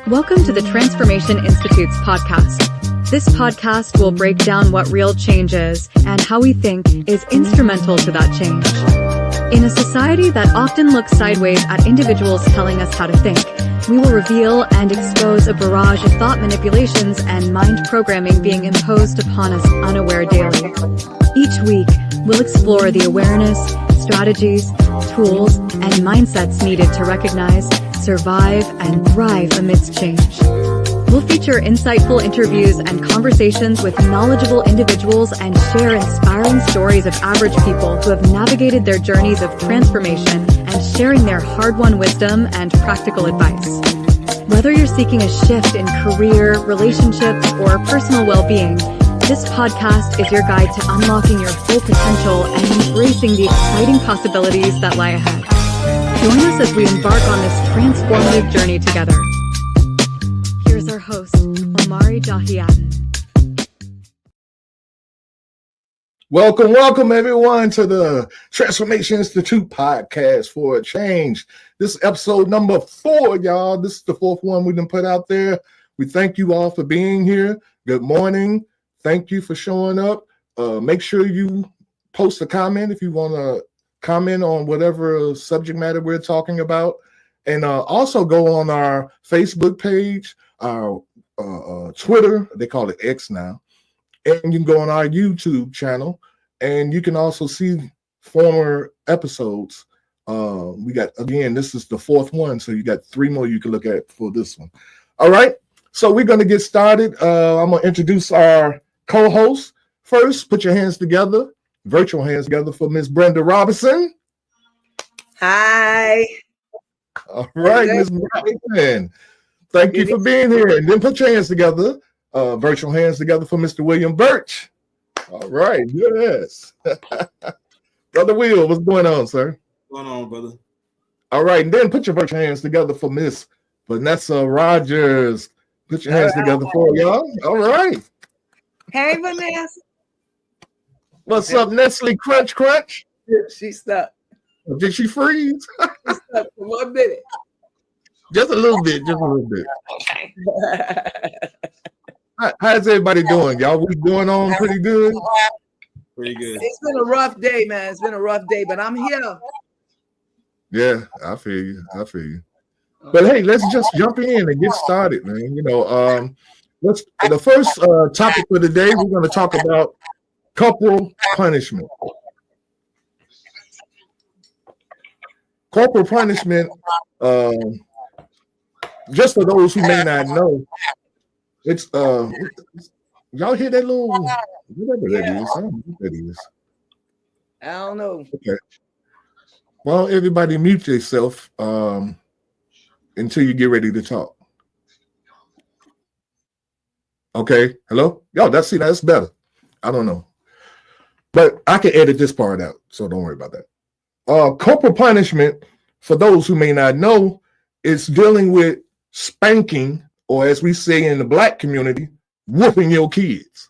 Welcome to the Transformation Institute's podcast. This podcast will break down what real change is and how we think is instrumental to that change. In a society that often looks sideways at individuals telling us how to think, we will reveal and expose a barrage of thought manipulations and mind programming being imposed upon us unaware daily. Each week, we'll explore the awareness, strategies, tools, and mindsets needed to recognize, survive, and thrive amidst change. We'll feature insightful interviews and conversations with knowledgeable individuals and share inspiring stories of average people who have navigated their journeys of transformation and sharing their hard-won wisdom and practical advice. Whether you're seeking a shift in career, relationships, or personal well-being, this podcast is your guide to unlocking your full potential and embracing the exciting possibilities that lie ahead. Join us as we embark on this transformative journey together. Here's our host, Omari, Jahi. Welcome everyone to the Transformation Institute podcast for a change. This is episode number 4, y'all. This is the 4th one we done put out there. We thank you all for being here. Good morning. Thank you for showing up. Make sure you post a comment if you want to comment on whatever subject matter we're talking about. And also go on our Facebook page, our Twitter, they call it X now. And you can go on our YouTube channel, and you can also see former episodes. We got, again, this is the 4th one, so you got 3 more you can look at for this one. All right, so we're going to get started. I'm going to introduce our co-host. First, put your hands together, virtual hands together for Miss Brenda Robinson. Hi. All right, Miss Robinson. Thank you for being here. And then put your hands together, virtual hands together for Mr. William Birch. All right, yes. Brother Will, what's going on, sir? What's going on, brother? All right, and then put your virtual hands together for Miss Vanessa Rogers. Put your hands together for y'all. All right. Hey, Vanessa. What's up, Nestle Crunch Crunch? She's stuck. Did she freeze? She's stuck for 1 minute. Just a little bit. Okay. How's everybody doing, y'all? We going on pretty good? Pretty good. It's been a rough day, man. It's been a rough day, but I'm here. Yeah, I feel you. But hey, let's just jump in and get started, man. You know, the first topic for today, we're going to talk about corporal punishment. Corporal punishment, just for those who may not know, it's y'all hear that little whatever that is? I don't know what that is. I don't know. Okay. Well, everybody mute yourself until you get ready to talk. Okay. Hello? Yo, that's better. I don't know. But I can edit this part out, so don't worry about that. Corporal punishment, for those who may not know, is dealing with spanking, or as we say in the Black community, whooping your kids.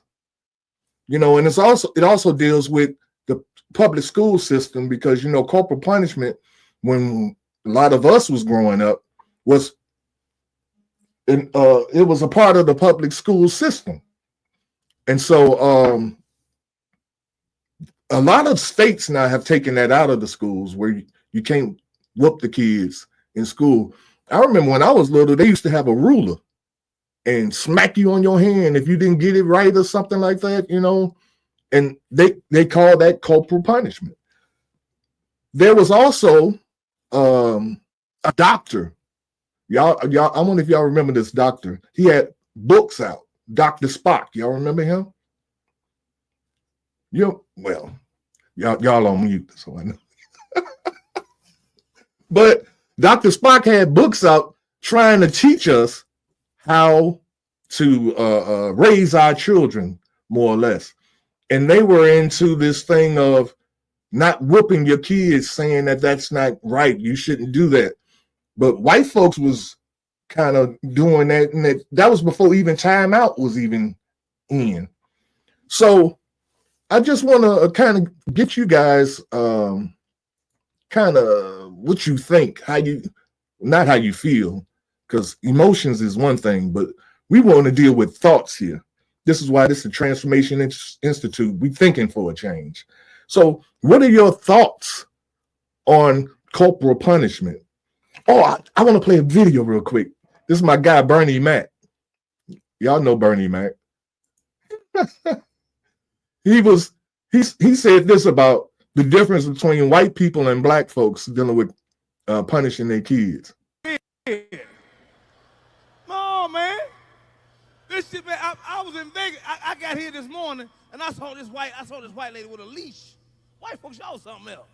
You know, and it also deals with the public school system, because, you know, corporal punishment, when a lot of us was growing up, it was a part of the public school system. And so a lot of states now have taken that out of the schools, where you can't whoop the kids in school. I remember when I was little, they used to have a ruler and smack you on your hand if you didn't get it right or something like that, you know, and they call that corporal punishment. There was also a doctor. Y'all, I wonder if y'all remember this doctor. He had books out, Dr. Spock. Y'all remember him? Well, y'all on mute, so I know. But Dr. Spock had books out trying to teach us how to raise our children, more or less. And they were into this thing of not whooping your kids, saying that that's not right. You shouldn't do that. But white folks was kind of doing that, and that was before even Time Out was even in. So I just want to kind of get you guys kind of what you think, not how you feel, because emotions is one thing, but we want to deal with thoughts here. This is why this is a Transformation Institute. We thinking for a change. So what are your thoughts on corporal punishment? Oh, I want to play a video real quick. This is my guy, Bernie Mac. Y'all know Bernie Mac. He said this about the difference between white people and black folks dealing with punishing their kids. No, man. This shit, man, I was in Vegas. I got here this morning and I saw this white lady with a leash. White folks, y'all something else.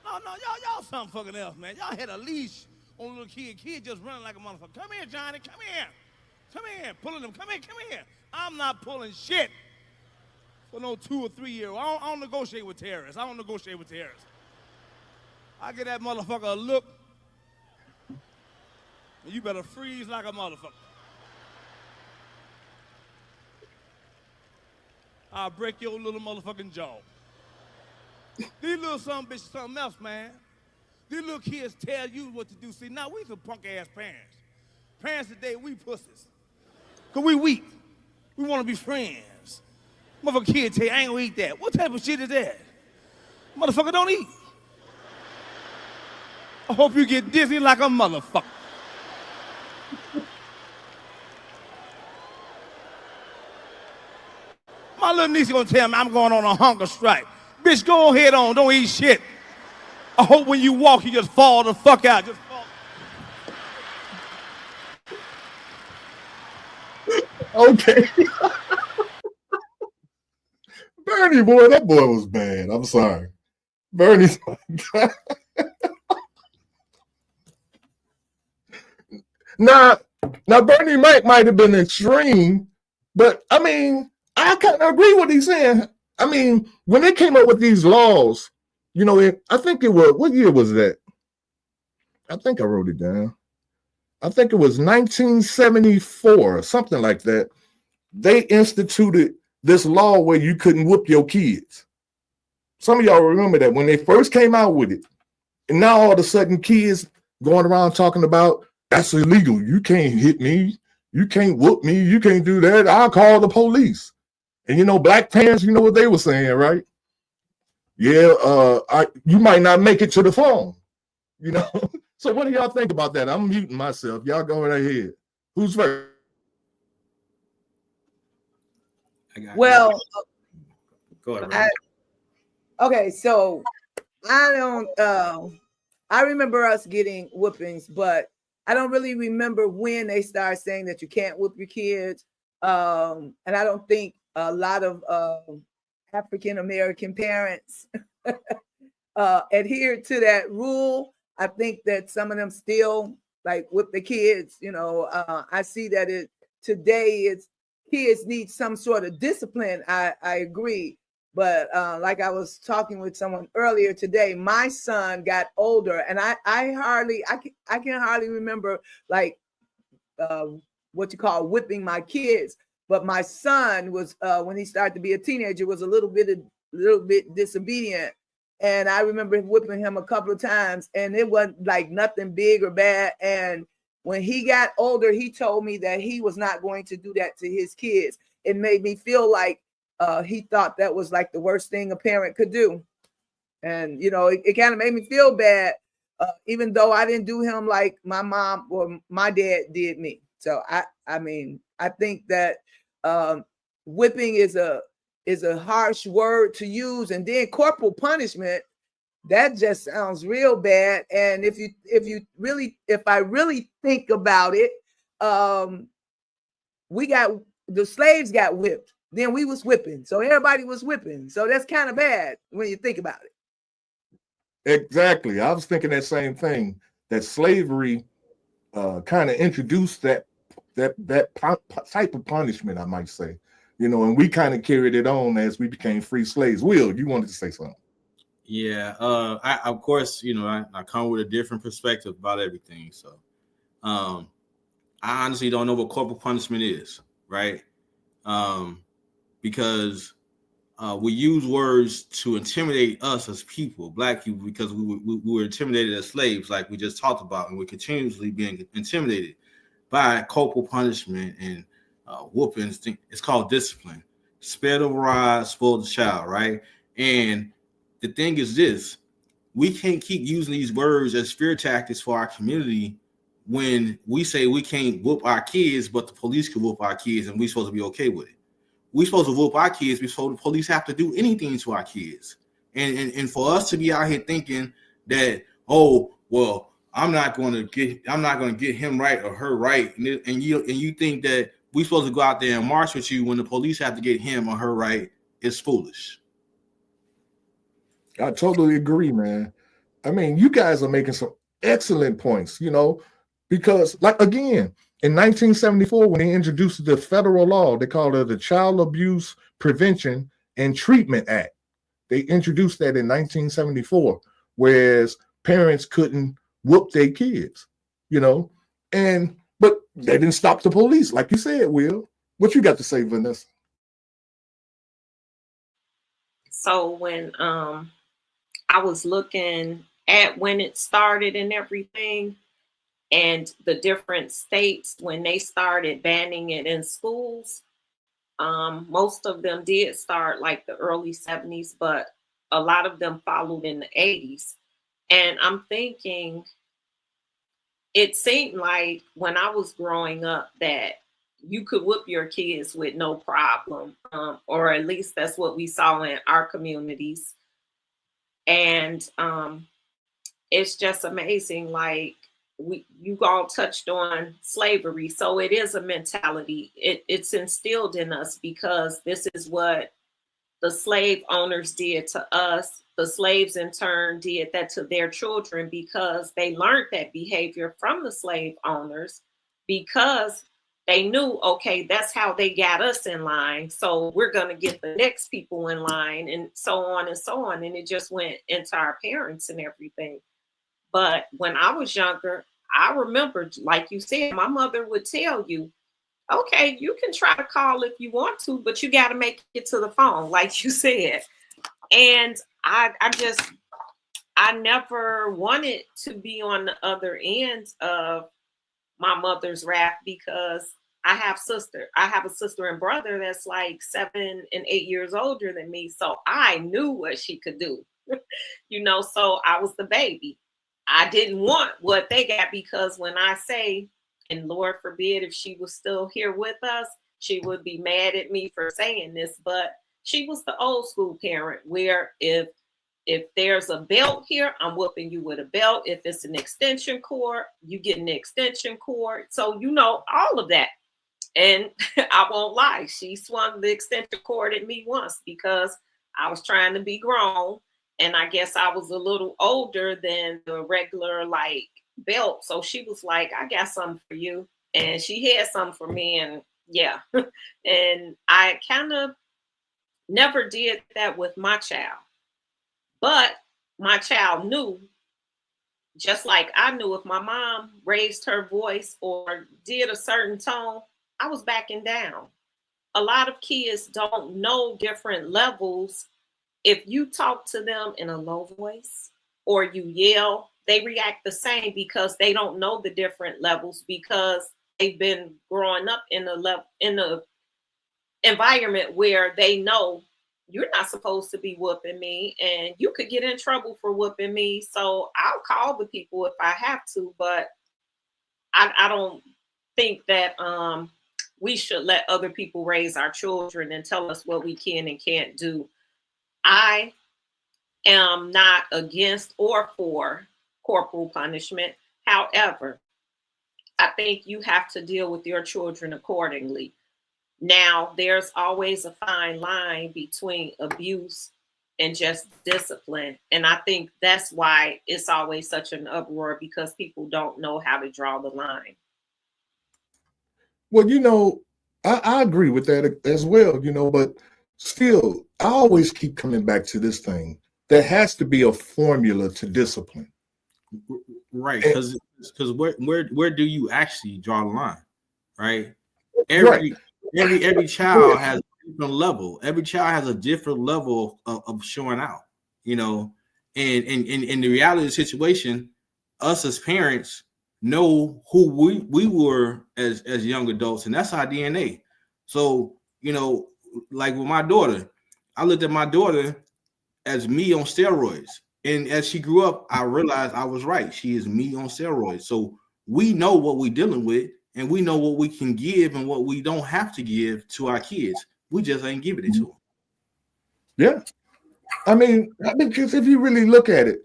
No, y'all something fucking else, man. Y'all had a leash on a little kid just running like a motherfucker. Come here, Johnny, come here. Come here, pulling them, come here. I'm not pulling shit for no 2 or 3 year old. I don't negotiate with terrorists. I get that motherfucker a look, and you better freeze like a motherfucker. I'll break your little motherfucking jaw. These little son bitches something else, man. These little kids tell you what to do. See, now we some punk-ass parents. Parents today, we pussies. Because we weak. We want to be friends. Motherfucker kid tell you, I ain't gonna eat that. What type of shit is that? Motherfucker don't eat. I hope you get dizzy like a motherfucker. My little niece gonna tell me I'm going on a hunger strike. Bitch, go ahead on, don't eat shit. I hope when you walk, you just fall the fuck out. Just fall. Okay. Bernie, boy, that boy was bad. I'm sorry. Bernie's my guy. Now, Bernie Mac might have been extreme, but I mean, I kind of agree with what he's saying. I mean, when they came up with these laws, you know, I think it was, what year was that? I think I wrote it down. I think it was 1974, something like that. They instituted this law where you couldn't whoop your kids. Some of y'all remember that when they first came out with it. And now all of a sudden kids going around talking about, that's illegal. You can't hit me. You can't whoop me. You can't do that. I'll call the police. And you know, black parents, you know what they were saying, right? Yeah, you might not make it to the phone, you know? So what do y'all think about that? I'm muting myself. Y'all go right ahead. Who's first? Well, go ahead. Okay, so I remember us getting whoopings, but I don't really remember when they started saying that you can't whoop your kids. And I don't think a lot of African American parents adhere to that rule. I think that some of them still like whip the kids. You know, I see that today kids need some sort of discipline. I agree. But like I was talking with someone earlier today, my son got older, and I can hardly remember like what you call whipping my kids. But my son was when he started to be a teenager was a little bit disobedient, and I remember whipping him a couple of times, and it wasn't like nothing big or bad. And when he got older, he told me that he was not going to do that to his kids. It made me feel like he thought that was like the worst thing a parent could do. And, you know, it kind of made me feel bad, even though I didn't do him like my mom or my dad did me. So, I mean, I think that whipping is a harsh word to use. And then corporal punishment, that just sounds real bad. And if I really think about it, the slaves got whipped. Then we was whipping. So everybody was whipping. So that's kind of bad when you think about it. Exactly. I was thinking that same thing, that slavery kind of introduced that type of punishment, I might say, you know, and we kind of carried it on as we became free slaves. Will, you wanted to say something? Yeah. I of course, you know, I come with a different perspective about everything. So I honestly don't know what corporal punishment is, right? Because we use words to intimidate us as people, black people, because we were intimidated as slaves, like we just talked about, and we're continuously being intimidated by corporal punishment and whoopings. It's called discipline. Spare the rod, spoil the child, right? And the thing is this: we can't keep using these words as fear tactics for our community when we say we can't whoop our kids, but the police can whoop our kids, and we're supposed to be okay with it. We're supposed to whoop our kids before the police have to do anything to our kids. And for us to be out here thinking that, oh, well, I'm not going to get him right or her right, and you think that we're supposed to go out there and march with you when the police have to get him or her right, is foolish. I totally agree, man. I mean, you guys are making some excellent points, because, like, again, in 1974, when they introduced the federal law, they called it the Child Abuse Prevention and Treatment Act. They introduced that in 1974, whereas parents couldn't whoop their kids, but they didn't stop the police, like you said, Will. What you got to say, Vanessa? So when I was looking at when it started and everything, and the different states when they started banning it in schools, most of them did start like the early 70s, but a lot of them followed in the 80s. And I'm thinking, it seemed like when I was growing up that you could whoop your kids with no problem, or at least that's what we saw in our communities. And it's just amazing, like, you all touched on slavery. So it is a mentality. It's instilled in us because this is what the slave owners did to us. The slaves in turn did that to their children because they learned that behavior from the slave owners because they knew, okay, that's how they got us in line. So we're going to get the next people in line, and so on and so on. And it just went into our parents and everything. But when I was younger, I remember, like you said, my mother would tell you, okay, you can try to call if you want to, but you got to make it to the phone, like you said. And I never wanted to be on the other end of my mother's wrath because I have a sister and brother that's like 7 and 8 years older than me. So I knew what she could do, so I was the baby. I didn't want what they got because when I say, and Lord forbid if she was still here with us, she would be mad at me for saying this, but she was the old school parent where if there's a belt here, I'm whooping you with a belt. If it's an extension cord, you get an extension cord. So, all of that. And I won't lie, she swung the extension cord at me once because I was trying to be grown. And I guess I was a little older than the regular belt. So she was like, I got something for you. And she had something for me. And yeah. And I kind of never did that with my child. But my child knew, just like I knew if my mom raised her voice or did a certain tone, I was backing down. A lot of kids don't know different levels. If you talk to them in a low voice or you yell, they react the same because they don't know the different levels because they've been growing up in a environment where they know you're not supposed to be whooping me and you could get in trouble for whooping me. So I'll call the people if I have to, but I don't think that we should let other people raise our children and tell us what we can and can't do. I am not against or for corporal punishment. However, I think you have to deal with your children accordingly. Now, there's always a fine line between abuse and just discipline. And I think that's why it's always such an uproar because people don't know how to draw the line. Well, I agree with that as well, but still, I always keep coming back to this thing. There has to be a formula to discipline. Right, because where do you actually draw the line? Right? Every child has different level. Every child has a different level of showing out, you know. And in the reality of the situation, us as parents know who we were as young adults, and that's our DNA. So, you know, like with my daughter, I looked at my daughter as me on steroids. And as she grew up, I realized I was right. She is me on steroids. So we know what we're dealing with, and we know what we can give and what we don't have to give to our kids. We just ain't giving it to them. Yeah. I mean, because if you really look at it,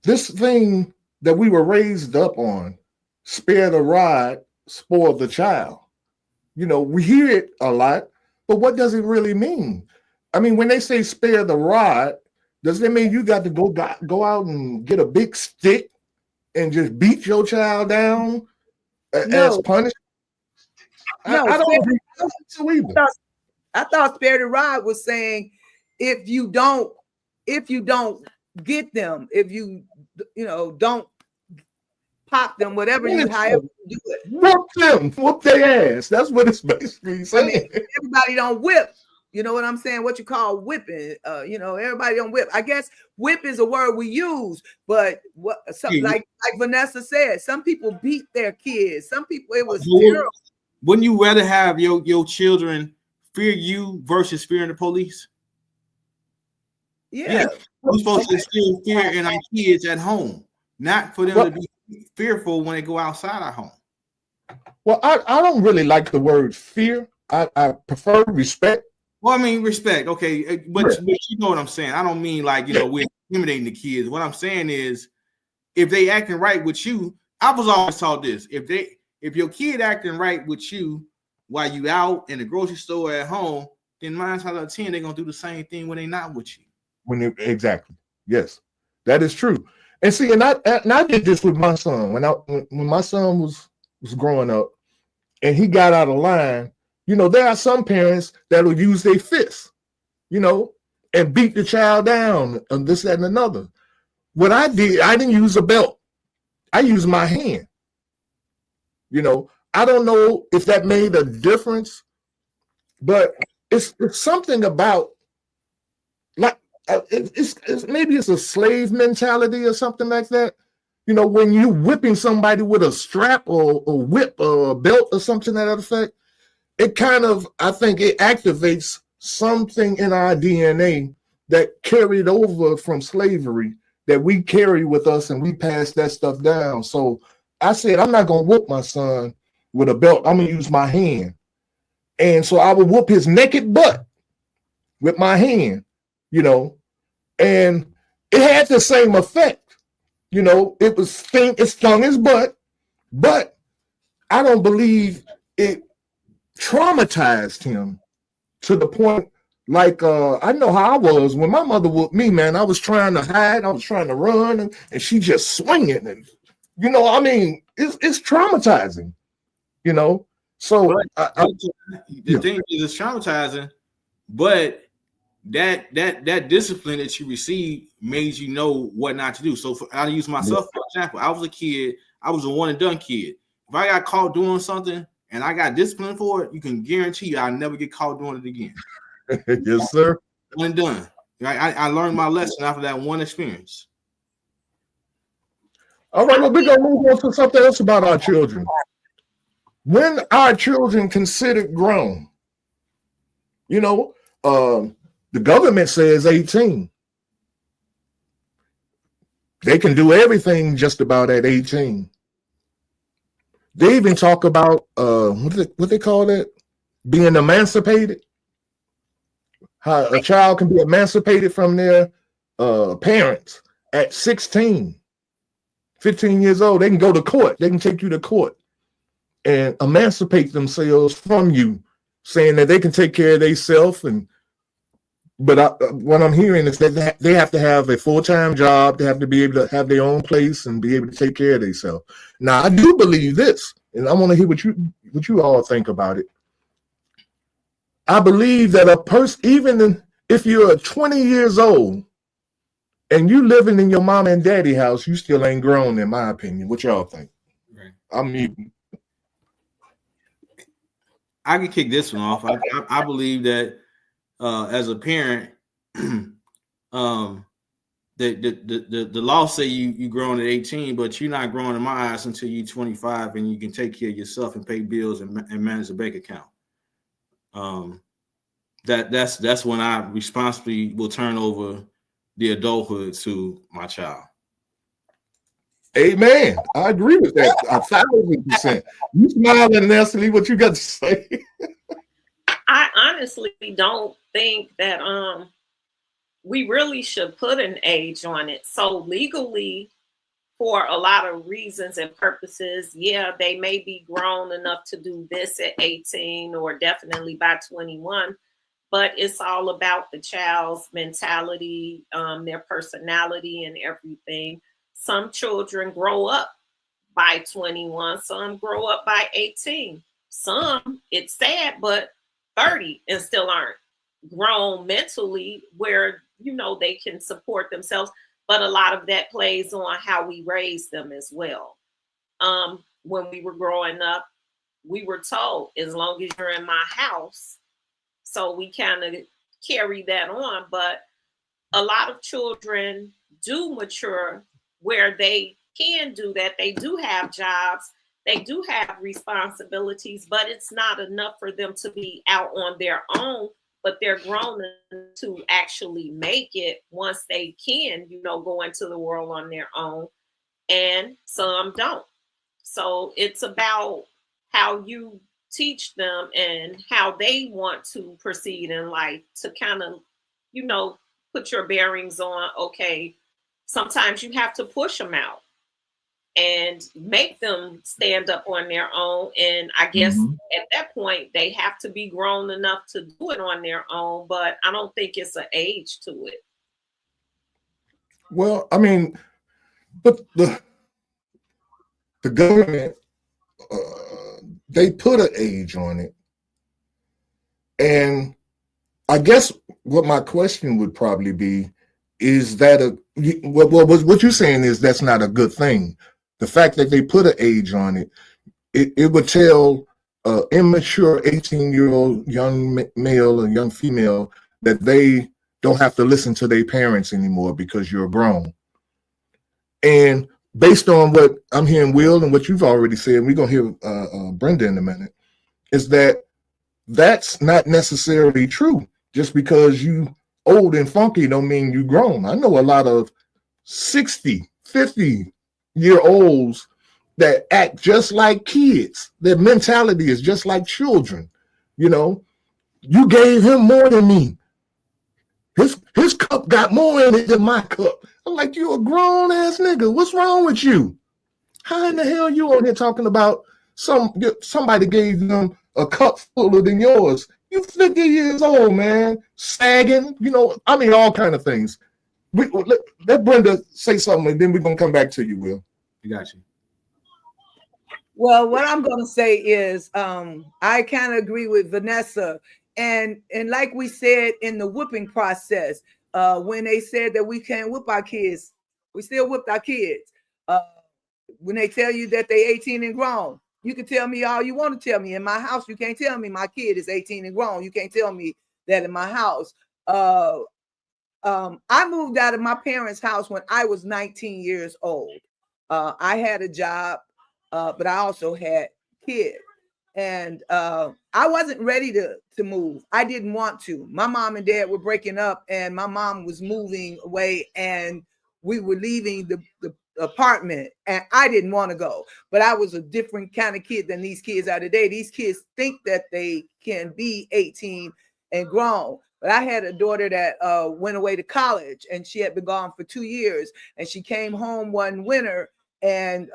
this thing that we were raised up on, spare the rod, spoil the child. You know, we hear it a lot, but what does it really mean? I mean, when they say spare the rod, does that mean you got to go out and get a big stick and just beat your child down as punishment? No, I don't agree so either. I thought spare the rod was saying if you don't get them, if you don't pop them, whatever however you do it. Whoop them, whoop their ass. That's what it's basically saying. Everybody don't whip. You know what I'm saying? What you call whipping. Everybody don't whip. I guess whip is a word we use, but like Vanessa said, some people beat their kids. Some people, it was terrible. Wouldn't you rather have your children fear you versus fearing the police? Yeah. We're supposed to instill fear in our kids at home, not for them to be fearful when they go outside our home. Well, I don't really like the word fear. I prefer respect. Well, I mean, respect, okay, but you know what I'm saying. I don't mean like, we're intimidating the kids. What I'm saying is, if they acting right with you, I was always taught this. If your kid acting right with you while you out in the grocery store at home, then 9 times out of 10 they're gonna do the same thing when they're not with you. Exactly, yes, that is true. And see, and I did this with my son when my son was growing up, and he got out of line. There are some parents that will use their fists, and beat the child down and this, that, and another. What I did, I didn't use a belt. I used my hand. I don't know if that made a difference, but it's something about, like, it's maybe it's a slave mentality or something like that. When you whipping somebody with a strap or a whip or a belt or something to that effect, it kind of, I think it activates something in our DNA that carried over from slavery that we carry with us, and we pass that stuff down. So I said, I'm not going to whoop my son with a belt. I'm going to use my hand. And so I would whoop his naked butt with my hand, and it had the same effect. It stung his butt, but I don't believe it traumatized him to the point like I know how I was when my mother whooped me, man. I was trying to hide, I was trying to run, and she just swinging, and it's traumatizing, So the thing is, it's traumatizing, but that discipline that you receive made you know what not to do. So I'll use myself for example. I was a kid. I was a one and done kid. If I got caught doing something and I got disciplined for it, you can guarantee I'll never get caught doing it again. Yes, sir. One and done. I learned my lesson after that one experience. All right, well, we're going to move on to something else about our children. When our children considered grown, the government says 18. They can do everything just about at 18. They even talk about what they call that? Being emancipated. How a child can be emancipated from their parents at 16, 15 years old. They can go to court. They can take you to court and emancipate themselves from you, saying that they can take care of themselves. But what I'm hearing is that they have to have a full-time job. They have to be able to have their own place and be able to take care of themselves. Now, I do believe this, and I want to hear what you all think about it. I believe that a person, even if you're 20 years old and you living in your mom and daddy house, you still ain't grown, in my opinion. What y'all think? Right. I'm muting. I can kick this one off. I believe that as a parent, the law say you growing at 18, but you're not growing in my eyes until you're 25 and you can take care of yourself and pay bills and manage a bank account. That's when I responsibly will turn over the adulthood to my child. Amen. I agree with that 1,000%. You smiling, Nestle? What you got to say? I honestly don't think that we really should put an age on it. So legally, for a lot of reasons and purposes, yeah, they may be grown enough to do this at 18 or definitely by 21, but it's all about the child's mentality, their personality and everything. Some children grow up by 21, some grow up by 18. Some, it's sad, but 30 and still aren't grown mentally where, you know, they can support themselves. But a lot of that plays on how we raise them as well. When we were growing up, we were told, as long as you're in my house. So we kind of carry that on. But a lot of children do mature where they can do that. They do have jobs. They do have responsibilities, but it's not enough for them to be out on their own. But they're grown to actually make it once they can, you know, go into the world on their own. And some don't. So it's about how you teach them and how they want to proceed in life to kind of, you know, put your bearings on, okay, sometimes you have to push them out and make them stand up on their own. And I guess at that point, they have to be grown enough to do it on their own, but I don't think it's an age to it. Well, I mean, but the government, they put an age on it. And I guess what my question would probably be, is that what you're saying is that's not a good thing. The fact that they put an age on it, it would tell an immature 18-year-old young male or young female that they don't have to listen to their parents anymore because you're grown. And based on what I'm hearing, Will, and what you've already said, we're going to hear Brenda in a minute, is that that's not necessarily true. Just because you old and funky don't mean you grown. I know a lot of 60, 50-year-olds that act just like kids. Their mentality is just like children. You know, you gave him more than me. His cup got more in it than my cup. I'm like, you a grown ass nigga. What's wrong with you? How in the hell you on here talking about somebody gave them a cup fuller than yours? You 50 years old, man, sagging, you know, I mean, all kind of things. Let Brenda say something, and then we're going to come back to you, Will. You got you. Well, what I'm going to say is I kind of agree with Vanessa. And like we said in the whipping process, when they said that we can't whip our kids, we still whipped our kids. When they tell you that they 18 and grown, you can tell me all you want to tell me. In my house, you can't tell me my kid is 18 and grown. You can't tell me that in my house. I moved out of my parents' house when I was 19 years old. I had a job, but I also had kids. And I wasn't ready to move. I didn't want to. My mom and dad were breaking up, and my mom was moving away, and we were leaving the apartment, and I didn't want to go. But I was a different kind of kid than these kids are today. These kids think that they can be 18 and grown. But I had a daughter that went away to college, and she had been gone for 2 years, and she came home one winter, and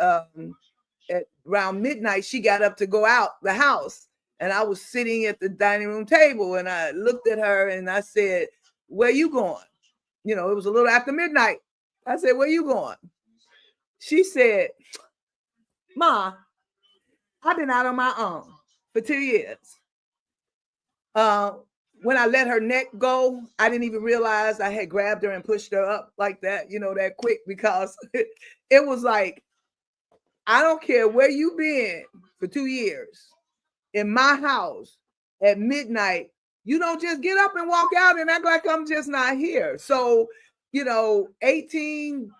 at around midnight, she got up to go out the house, and I was sitting at the dining room table, and I looked at her and I said, "Where you going?" You know, it was a little after midnight. I said, "Where you going?" She said, "Ma, I've been out on my own for 2 years." When I let her neck go, I didn't even realize I had grabbed her and pushed her up like that, you know, that quick, because it was like, I don't care where you've been for 2 years. in my house at midnight, you don't just get up and walk out and act like I'm just not here. So, 18,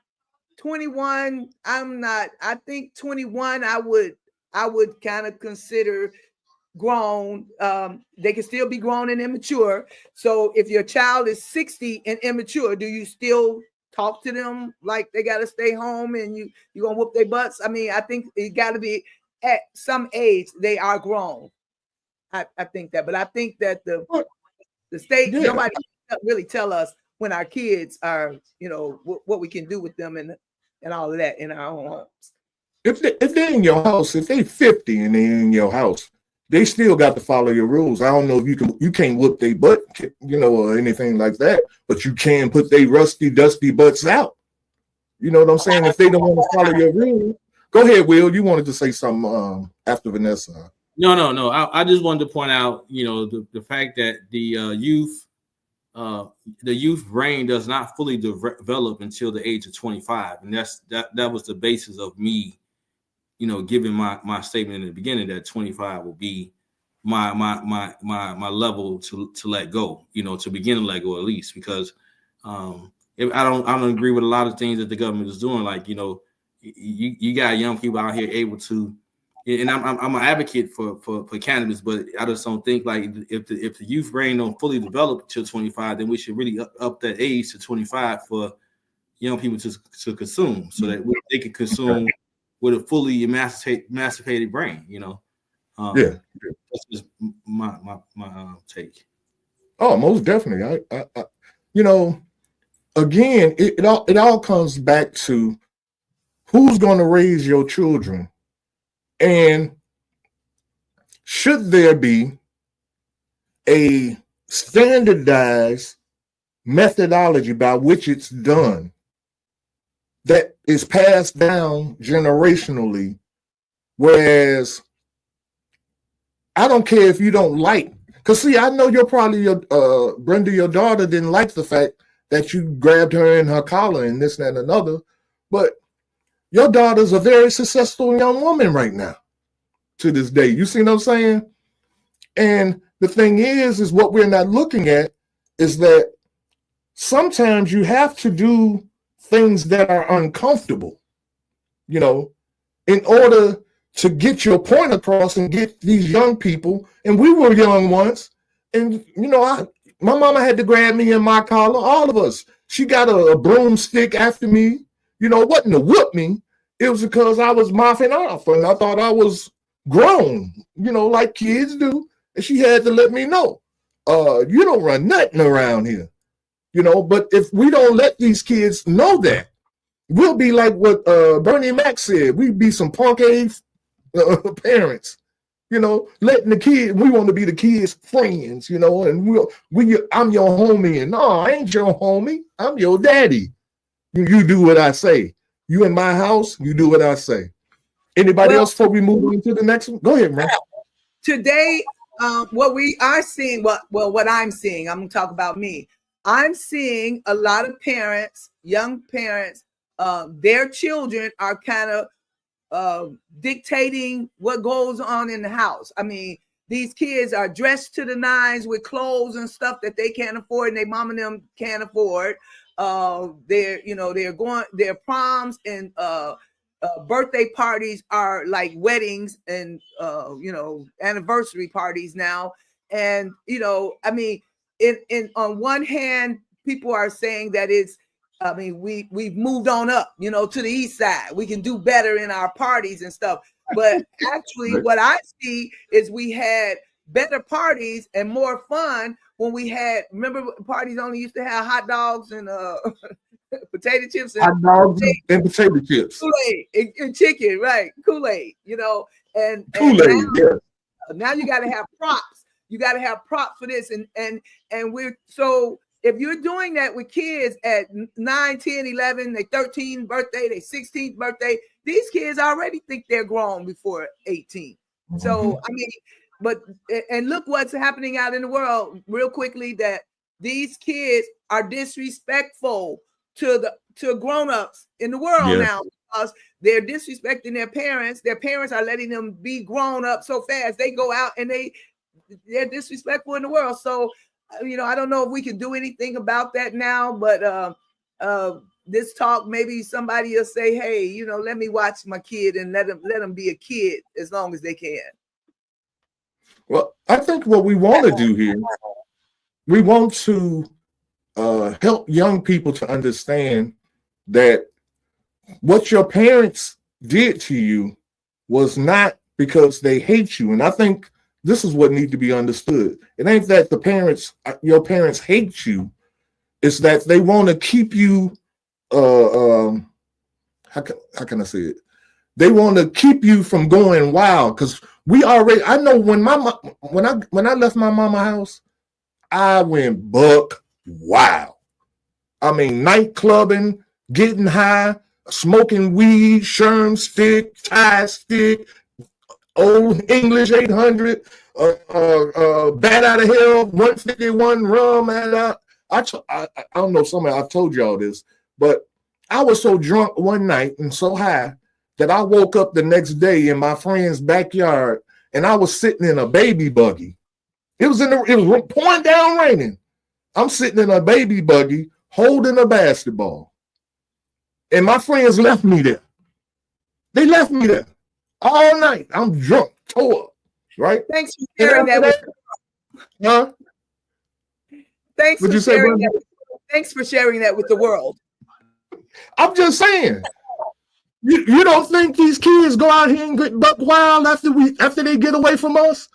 21, I'm not. I think 21, I would kind of consider grown. They can still be grown and immature. So if your child is 60 and immature, do you still talk to them like they got to stay home and you gonna whoop their butts? I mean, I think it got to be at some age they are grown. I think that, but I think that the state, nobody can really tell us when our kids are, what we can do with them and all of that in our own homes. If they're in your house, if they 50 and they're in your house, they still got to follow your rules. I don't know if you can't whoop their butt, or anything like that, but you can put their rusty, dusty butts out. You know what I'm saying? If they don't want to follow your rules, go ahead, Will. You wanted to say something after Vanessa. No. I just wanted to point out, the fact that the youth brain does not fully develop until the age of 25, and that was the basis of me, giving my statement in the beginning that 25 will be my level to let go, to begin to let go at least, because if I don't agree with a lot of things that the government is doing, like you got young people out here able to. And I'm an advocate for cannabis, but I just don't think like if the youth brain don't fully develop till 25, then we should really up that age to 25 for young people to consume, so that they can consume with a fully emancipated brain. That's just my take. Oh, most definitely. I again, it all comes back to who's going to raise your children. And should there be a standardized methodology by which it's done that is passed down generationally, whereas I don't care if you don't like, because see, I know Brenda, your daughter didn't like the fact that you grabbed her in her collar and this, that, and another, but your daughter's a very successful young woman right now to this day. You see what I'm saying? And the thing is what we're not looking at is that sometimes you have to do things that are uncomfortable, in order to get your point across and get these young people. And we were young once. And, my mama had to grab me in my collar, all of us. She got a broomstick after me. It wasn't to whoop me. It was because I was mouthing off and I thought I was grown, like kids do. And she had to let me know, you don't run nothing around here, but if we don't let these kids know that, we'll be like what Bernie Mac said. We'd be some punk ass parents, letting the kids, we want to be the kids' friends, and I'm your homie. And no, I ain't your homie. I'm your daddy. You do what I say. You in my house, you do what I say. Anybody else before we move on to the next one? Go ahead, man. Today, what we are seeing, what I'm seeing, I'm going to talk about me. I'm seeing a lot of parents, young parents, their children are kind of dictating what goes on in the house. I mean, these kids are dressed to the nines with clothes and stuff that they can't afford and their mom and them can't afford. Their proms and birthday parties are like weddings and anniversary parties now. And I mean, in on one hand, people are saying that we've moved on up, to the east side. We can do better in our parties and stuff. But actually, what I see is we had better parties and more fun when we had, remember, parties only used to have hot dogs and potato chips and hot dogs and potato chips, Kool-Aid and chicken, right? Kool-Aid, and Kool-Aid. Now you got to have props. You got to have props for this, and we're so. If you're doing that with kids at 9, 10, 11, their 13th birthday, their 16th birthday, these kids already think they're grown before 18. So, I mean, and look what's happening out in the world real quickly, that these kids are disrespectful to grown-ups in the world now because they're disrespecting their parents. Their parents are letting them be grown up so fast. They go out and they're disrespectful in the world. So, I don't know if we can do anything about that now, but this talk, maybe somebody will say, hey, let me watch my kid and let them be a kid as long as they can. Well, I think what we want to do here, we want to help young people to understand that what your parents did to you was not because they hate you. And I think this is what needs to be understood. It ain't that your parents hate you. It's that they want to keep you, how can I say it? They want to keep you from going wild. Because I know when I left my mama's house, I went buck wild. I mean, night clubbing, getting high, smoking weed, sherm stick, tie stick, old English 800, bat out of hell, 151 rum. And I don't know, I've told y'all this, but I was so drunk one night and so high that I woke up the next day in my friend's backyard and I was sitting in a baby buggy. It was pouring down raining. I'm sitting in a baby buggy holding a basketball. And my friends left me there. They left me there all night. I'm drunk, tore up, right? Thanks for sharing that. Huh? Thanks for sharing that with the world. I'm just saying. You don't think these kids go out here and get buck wild after they get away from us?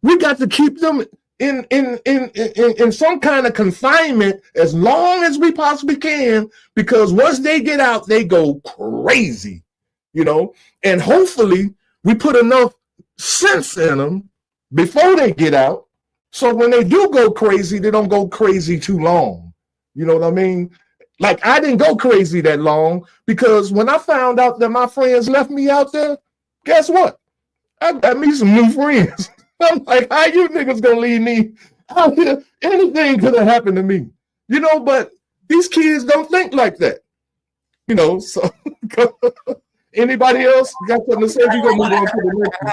We got to keep them in some kind of confinement as long as we possibly can, because once they get out, they go crazy, and hopefully we put enough sense in them before they get out, so when they do go crazy, they don't go crazy too long. You know what I mean? Like, I didn't go crazy that long, because when I found out that my friends left me out there, guess what? I got me some new friends. I'm like, how you niggas gonna leave me out here? Anything could have happened to me, but these kids don't think like that, so anybody else got something to say? You're gonna move on to the next one.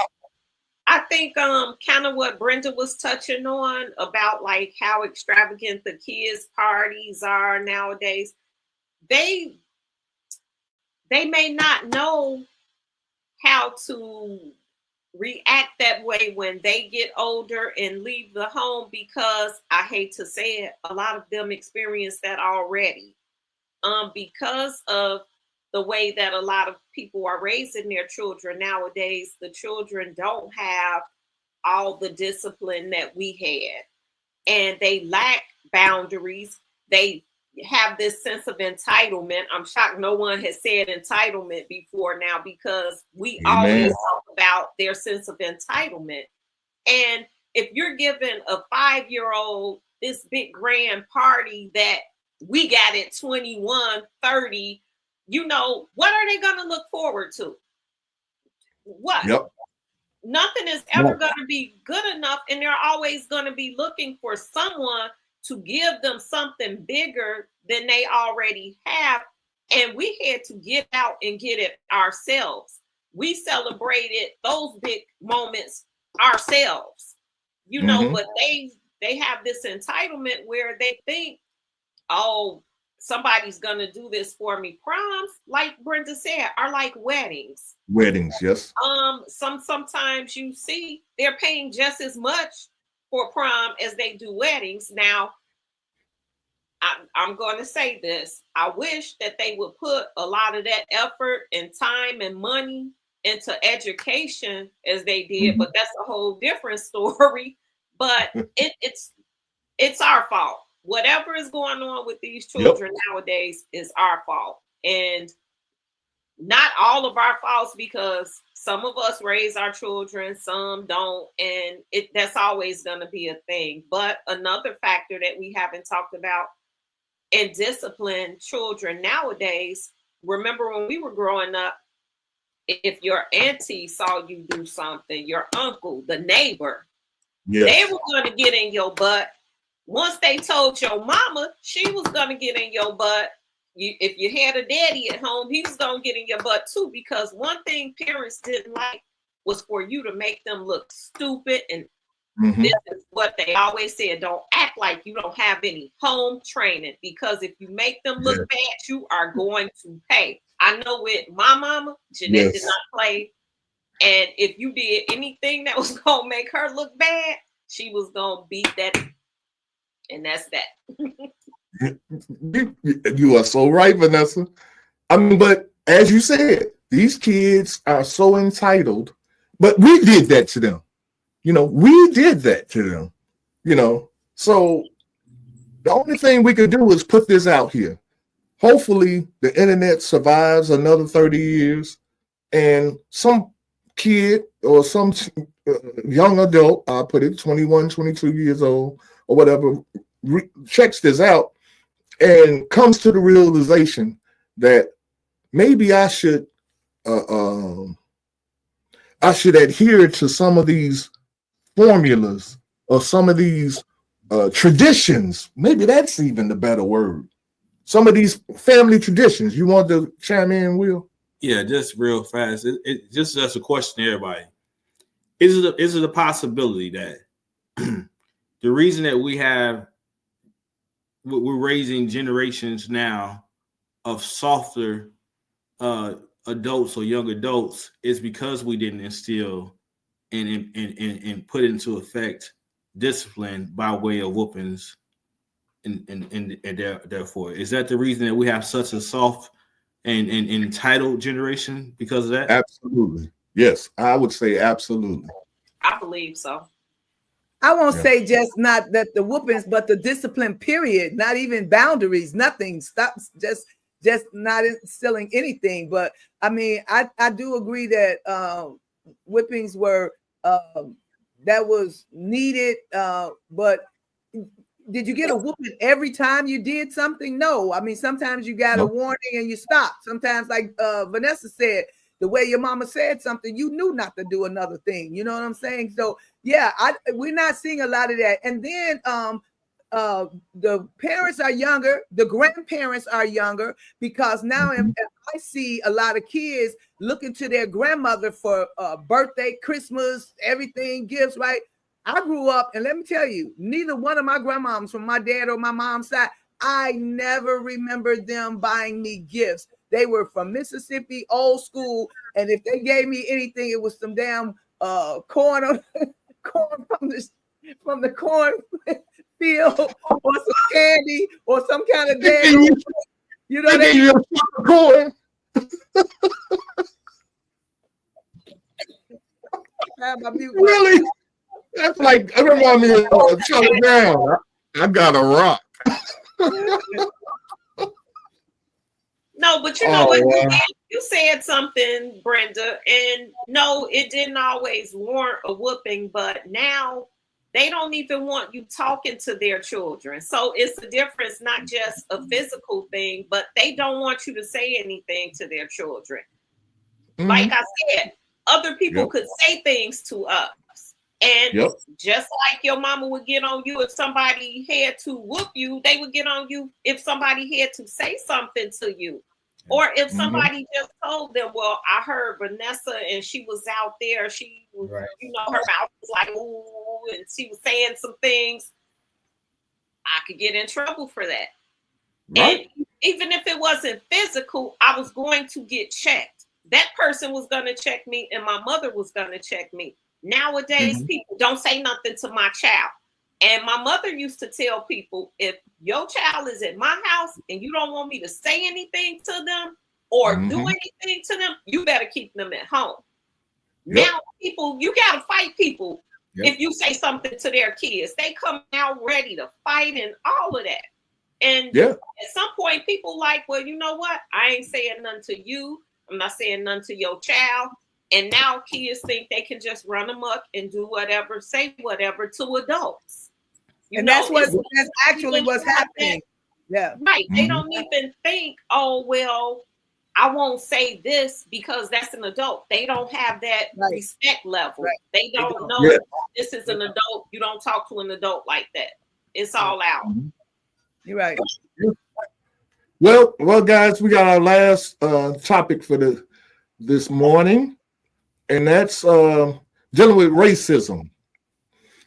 I think kind of what Brenda was touching on about like how extravagant the kids' parties are nowadays. They may not know how to react that way when they get older and leave the home, because I hate to say it, a lot of them experience that already. Because of the way that a lot of people are raising their children nowadays, the children don't have all the discipline that we had, and they lack boundaries. They have this sense of entitlement. I'm shocked no one has said entitlement before now, because we always talk about their sense of entitlement. And if you're giving a 5-year-old this big grand party that we got at 21, 30, what are they going to look forward to? What? Yep. Nothing is ever going to be good enough, and they're always going to be looking for someone to give them something bigger than they already have. And we had to get out and get it ourselves. We celebrated those big moments ourselves, but they have this entitlement where they think, oh, somebody's going to do this for me. Proms, like Brenda said, are like weddings. Weddings, yes. Sometimes you see they're paying just as much for prom as they do weddings. Now, I'm going to say this. I wish that they would put a lot of that effort and time and money into education as they did, but that's a whole different story. But it's our fault. Whatever is going on with these children nowadays is our fault. And not all of our faults, because some of us raise our children, some don't. And that's always going to be a thing. But another factor that we haven't talked about in discipline children nowadays, remember when we were growing up, if your auntie saw you do something, your uncle, the neighbor, they were going to get in your butt. Once they told your mama, she was going to get in your butt. if you had a daddy at home, he was gonna get in your butt too. Because one thing parents didn't like was for you to make them look stupid. And this is what they always said: don't act like you don't have any home training, because if you make them look bad, you are going to pay. I know with my mama, Jeanette did not play. And if you did anything that was gonna make her look bad, she was gonna beat that. And that's that. You are so right, Vanessa. I mean, but as you said, these kids are so entitled, but we did that to them. We did that to them. So the only thing we could do is put this out here. Hopefully the internet survives another 30 years and some kid or some young adult, I'll put it 21, 22 years old or whatever, checks this out and comes to the realization that maybe I should adhere to some of these formulas or some of these traditions. Maybe that's even the better word. Some of these family traditions. You want to chime in, Will? Yeah, just real fast. It just as a question to everybody. Is it a possibility that the reason that we're raising generations now of softer adults or young adults is because we didn't instill and put into effect discipline by way of whoopings, and therefore is that the reason that we have such a soft and entitled generation because of that? Absolutely. Yes, I would say absolutely. I believe so. I won't say just not that the whoopings, but the discipline period, not even boundaries, nothing. Stop, just not instilling anything. But I mean, I do agree that whippings were that was needed. But did you get a whooping every time you did something? No. I mean, sometimes you got a warning and you stop. Sometimes, like Vanessa said, the way your mama said something, you knew not to do another thing. You know what I'm saying? So yeah, we're not seeing a lot of that. And then the parents are younger, the grandparents are younger, because now I see a lot of kids looking to their grandmother for birthday, Christmas, everything, gifts, right? I grew up, and let me tell you, neither one of my grandmoms from my dad or my mom's side, I never remember them buying me gifts. They were from Mississippi, old school, and if they gave me anything, it was some damn corn from the corn field, or some candy, or some kind of damn, you know, they gave you corn. Really? That's like, I remind me of Charlie Brown. I got a rock. No, but you know what? You said something, Brenda, and no, it didn't always warrant a whooping, but now they don't even want you talking to their children. So it's a difference, not just a physical thing, but they don't want you to say anything to their children. Mm-hmm. Like I said, other people could say things to us. And just like your mama would get on you if somebody had to whoop you, they would get on you if somebody had to say something to you. Or if somebody just told them, well, I heard Vanessa and she was out there. She was, you know, her mouth was like, ooh, and she was saying some things. I could get in trouble for that. Right. And even if it wasn't physical, I was going to get checked. That person was going to check me and my mother was going to check me. Nowadays, people don't say nothing to my child. And my mother used to tell people, if your child is at my house and you don't want me to say anything to them or do anything to them, you better keep them at home. Now, people, you got to fight people if you say something to their kids. They come out ready to fight and all of that. And at some point, people like, well, you know what? I ain't saying nothing to you. I'm not saying nothing to your child. And now kids think they can just run amok and do whatever, say whatever to adults. And that's actually what's happening. Yeah. Right. They don't even think, oh, well, I won't say this because that's an adult. They don't have that respect level. Right. They don't know this is an adult. You don't talk to an adult like that. It's all out. You're right. Well, guys, we got our last topic for this morning, and that's dealing with racism.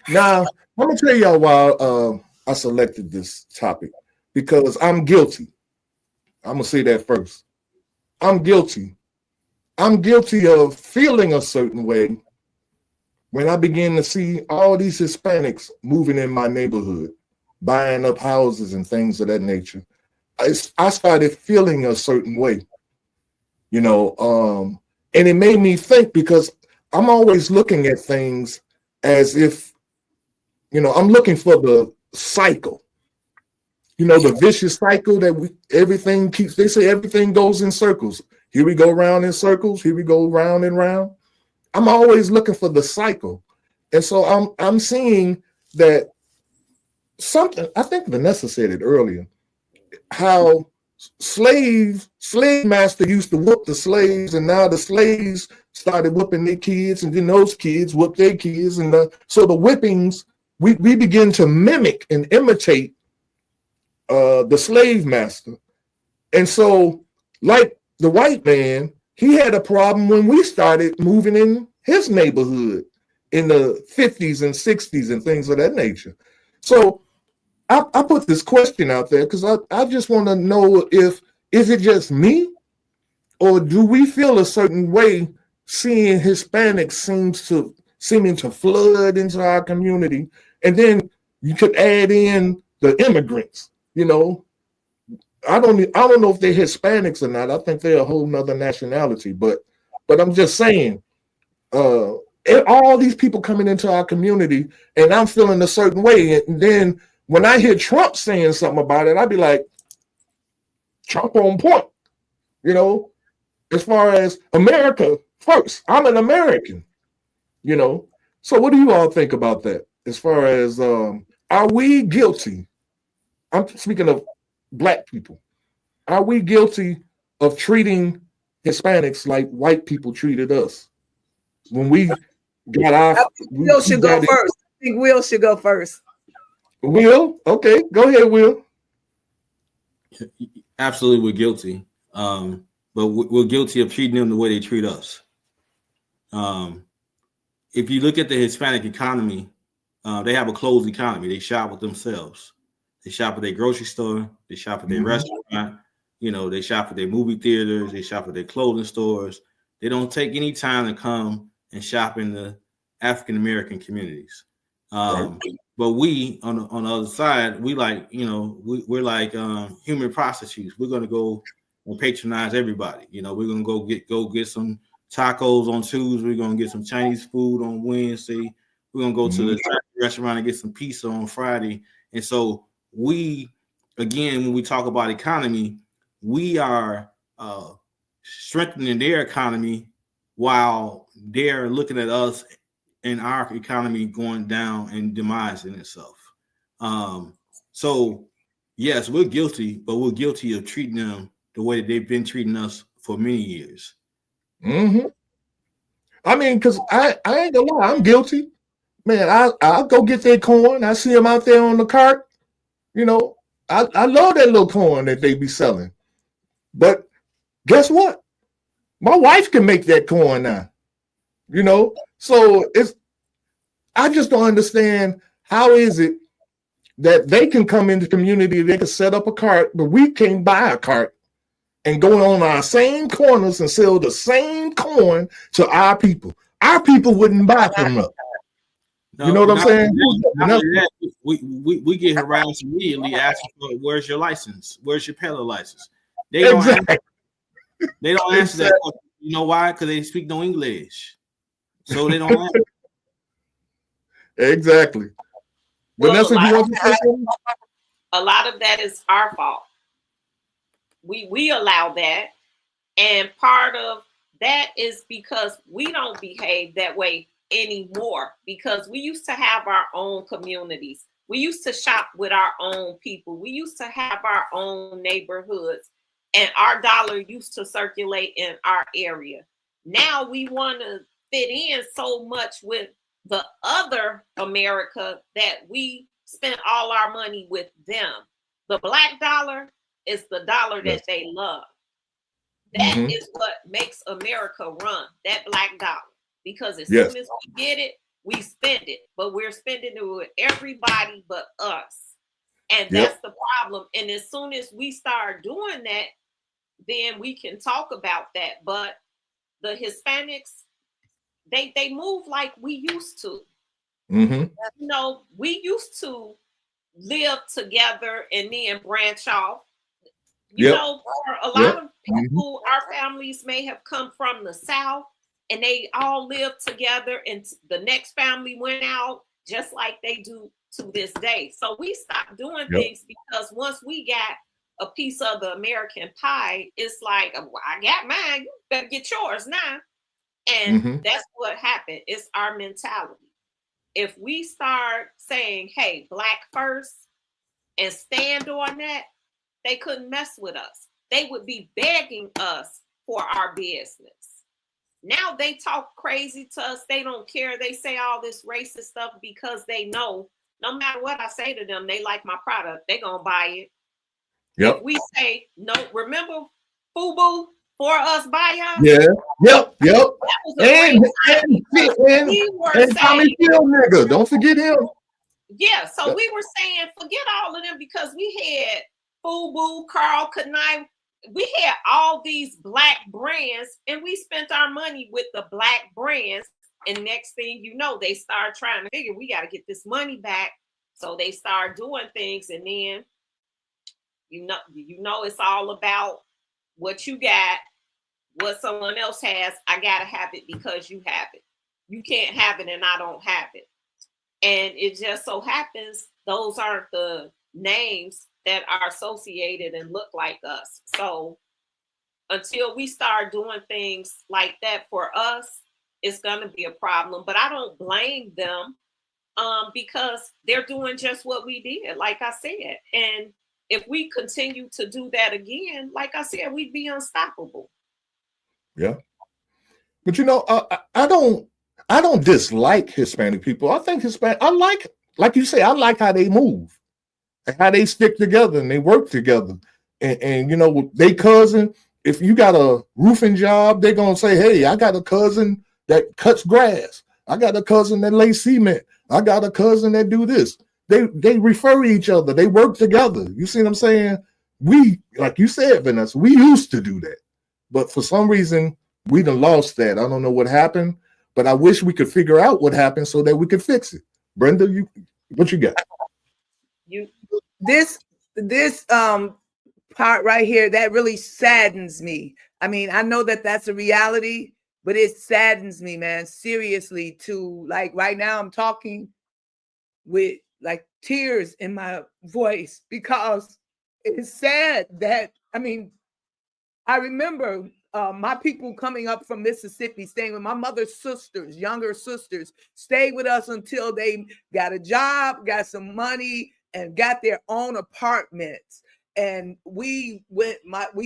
Now, I'm gonna tell y'all why I selected this topic because I'm guilty. I'm gonna say that first. I'm guilty. I'm guilty of feeling a certain way when I began to see all these Hispanics moving in my neighborhood, buying up houses and things of that nature. I started feeling a certain way, you know, and it made me think because I'm always looking at things as if, I'm looking for the cycle, the vicious cycle that everything keeps, they say everything goes in circles. Here we go round in circles, here we go round and round. I'm always looking for the cycle. And so I'm seeing that something, I think Vanessa said it earlier, how slave master used to whoop the slaves, and now the slaves started whooping their kids, and then those kids whoop their kids, and so the whippings, we begin to mimic and imitate the slave master. And so, like the white man, he had a problem when we started moving in his neighborhood in the 50s and 60s and things of that nature. So I put this question out there because I just want to know is it just me, or do we feel a certain way seeing Hispanics seeming to flood into our community? And then you could add in the immigrants, I don't know if they're Hispanics or not. I think they're a whole nother nationality, but I'm just saying, all these people coming into our community, and I'm feeling a certain way. And then when I hear Trump saying something about it, I'd be like, Trump on point, as far as America first. I'm an American, So what do you all think about that? As far as, are we guilty? I'm speaking of Black people. Are we guilty of treating Hispanics like white people treated us when we got our? I think Will should go first. I think Will should go first. Will? Okay, go ahead, Will. Absolutely, we're guilty. But we're guilty of treating them the way they treat us. If you look at the Hispanic economy, they have a closed economy. They shop with themselves. They shop at their grocery store. They shop at their restaurant. They shop at their movie theaters. They shop at their clothing stores. They don't take any time to come and shop in the African American communities. Right. But we on the other side, we like, we're like human prostitutes. We're gonna go and patronize everybody. We're gonna go get some tacos on Tuesday. We're gonna get some Chinese food on Wednesday. We're gonna go to the restaurant and get some pizza on Friday. And so again, when we talk about economy, we are strengthening their economy while they're looking at us and our economy going down and demising itself. So yes, we're guilty, but we're guilty of treating them the way that they've been treating us for many years. I mean, because I ain't gonna lie, I'm guilty. Man, I'll go get that corn. I see them out there on the cart. I love that little corn that they be selling. But guess what? My wife can make that corn now. So I just don't understand, how is it that they can come into the community, they can set up a cart, but we can't buy a cart and go on our same corners and sell the same corn to our people. Our people wouldn't buy from us. No, you know what I'm saying? We get harassed immediately asking for, where's your license? Where's your peddler license? They don't answer that question. You know why? Because they speak no English. So they don't answer. Exactly. Vanessa, you want to say something? A lot of that is our fault. We allow that. And part of that is because we don't behave that way anymore, because we used to have our own communities. We used to shop with our own people. We used to have our own neighborhoods, and our dollar used to circulate in our area. Now we want to fit in so much with the other America that we spend all our money with them. The Black dollar It's the dollar that they love. That is what makes America run, that black dollar. Because as soon as we get it, we spend it. But we're spending it with everybody but us. And that's the problem. And as soon as we start doing that, then we can talk about that. But the Hispanics, they move like we used to. You know, we used to live together and then branch off. You know, for a lot of people, our families may have come from the South and they all lived together, and the next family went out just like they do to this day. So we stopped doing things because once we got a piece of the American pie, it's like, well, I got mine, you better get yours now. And that's what happened. It's our mentality. If we start saying, hey, black first, and stand on that, they couldn't mess with us. They would be begging us for our business. Now they talk crazy to us. They don't care. They say all this racist stuff because they know no matter what I say to them, they like my product. They're going to buy it. If we say, no, remember FUBU, for us, by us? Yep. And Tommy Hill, nigga. Don't forget him. Yeah, so we were saying, forget all of them because we had FUBU, Carl Knife. We had all these black brands and we spent our money with the black brands. And next thing you know, they start trying to figure, we got to get this money back. So they start doing things. And then, you know, it's all about what you got, what someone else has. I got to have it because you have it. You can't have it and I don't have it. And it just so happens those aren't the names that are associated and look like us. So until we start doing things like that for us, it's going to be a problem. But I don't blame them because they're doing just what we did, like I said. And if we continue to do that again, like I said, we'd be unstoppable. Yeah. But you know, I don't dislike Hispanic people. I think I like you say, I like how they move and how they stick together and they work together. And you know, they cousin, if you got a roofing job, they're going to say, hey, I got a cousin that cuts grass. I got a cousin that lays cement. I got a cousin that do this. They refer each other. They work together. You see what I'm saying? We, like you said, Vanessa, we used to do that. But for some reason, we done lost that. I don't know what happened, but I wish we could figure out what happened so that we could fix it. Brenda, what you got? This part right here, that really saddens me. I mean, I know that that's a reality, but it saddens me, man, seriously, to like right now I'm talking with like tears in my voice because it's sad that, I mean, I remember my people coming up from Mississippi, staying with my mother's sisters, younger sisters, stayed with us until they got a job, got some money, and got their own apartments. And we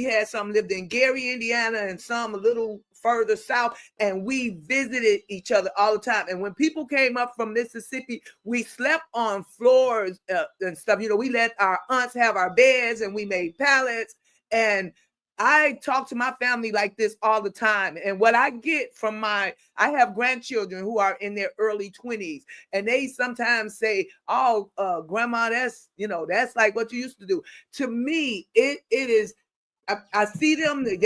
had some lived in Gary, Indiana, and some a little further south, and we visited each other all the time. And when people came up from Mississippi, we slept on floors and stuff. You know, we let our aunts have our beds, and we made pallets. And I talk to my family like this all the time. And what I get from I have grandchildren who are in their early 20s, and they sometimes say, oh, grandma, that's like what you used to do. To me, it is, I see them, they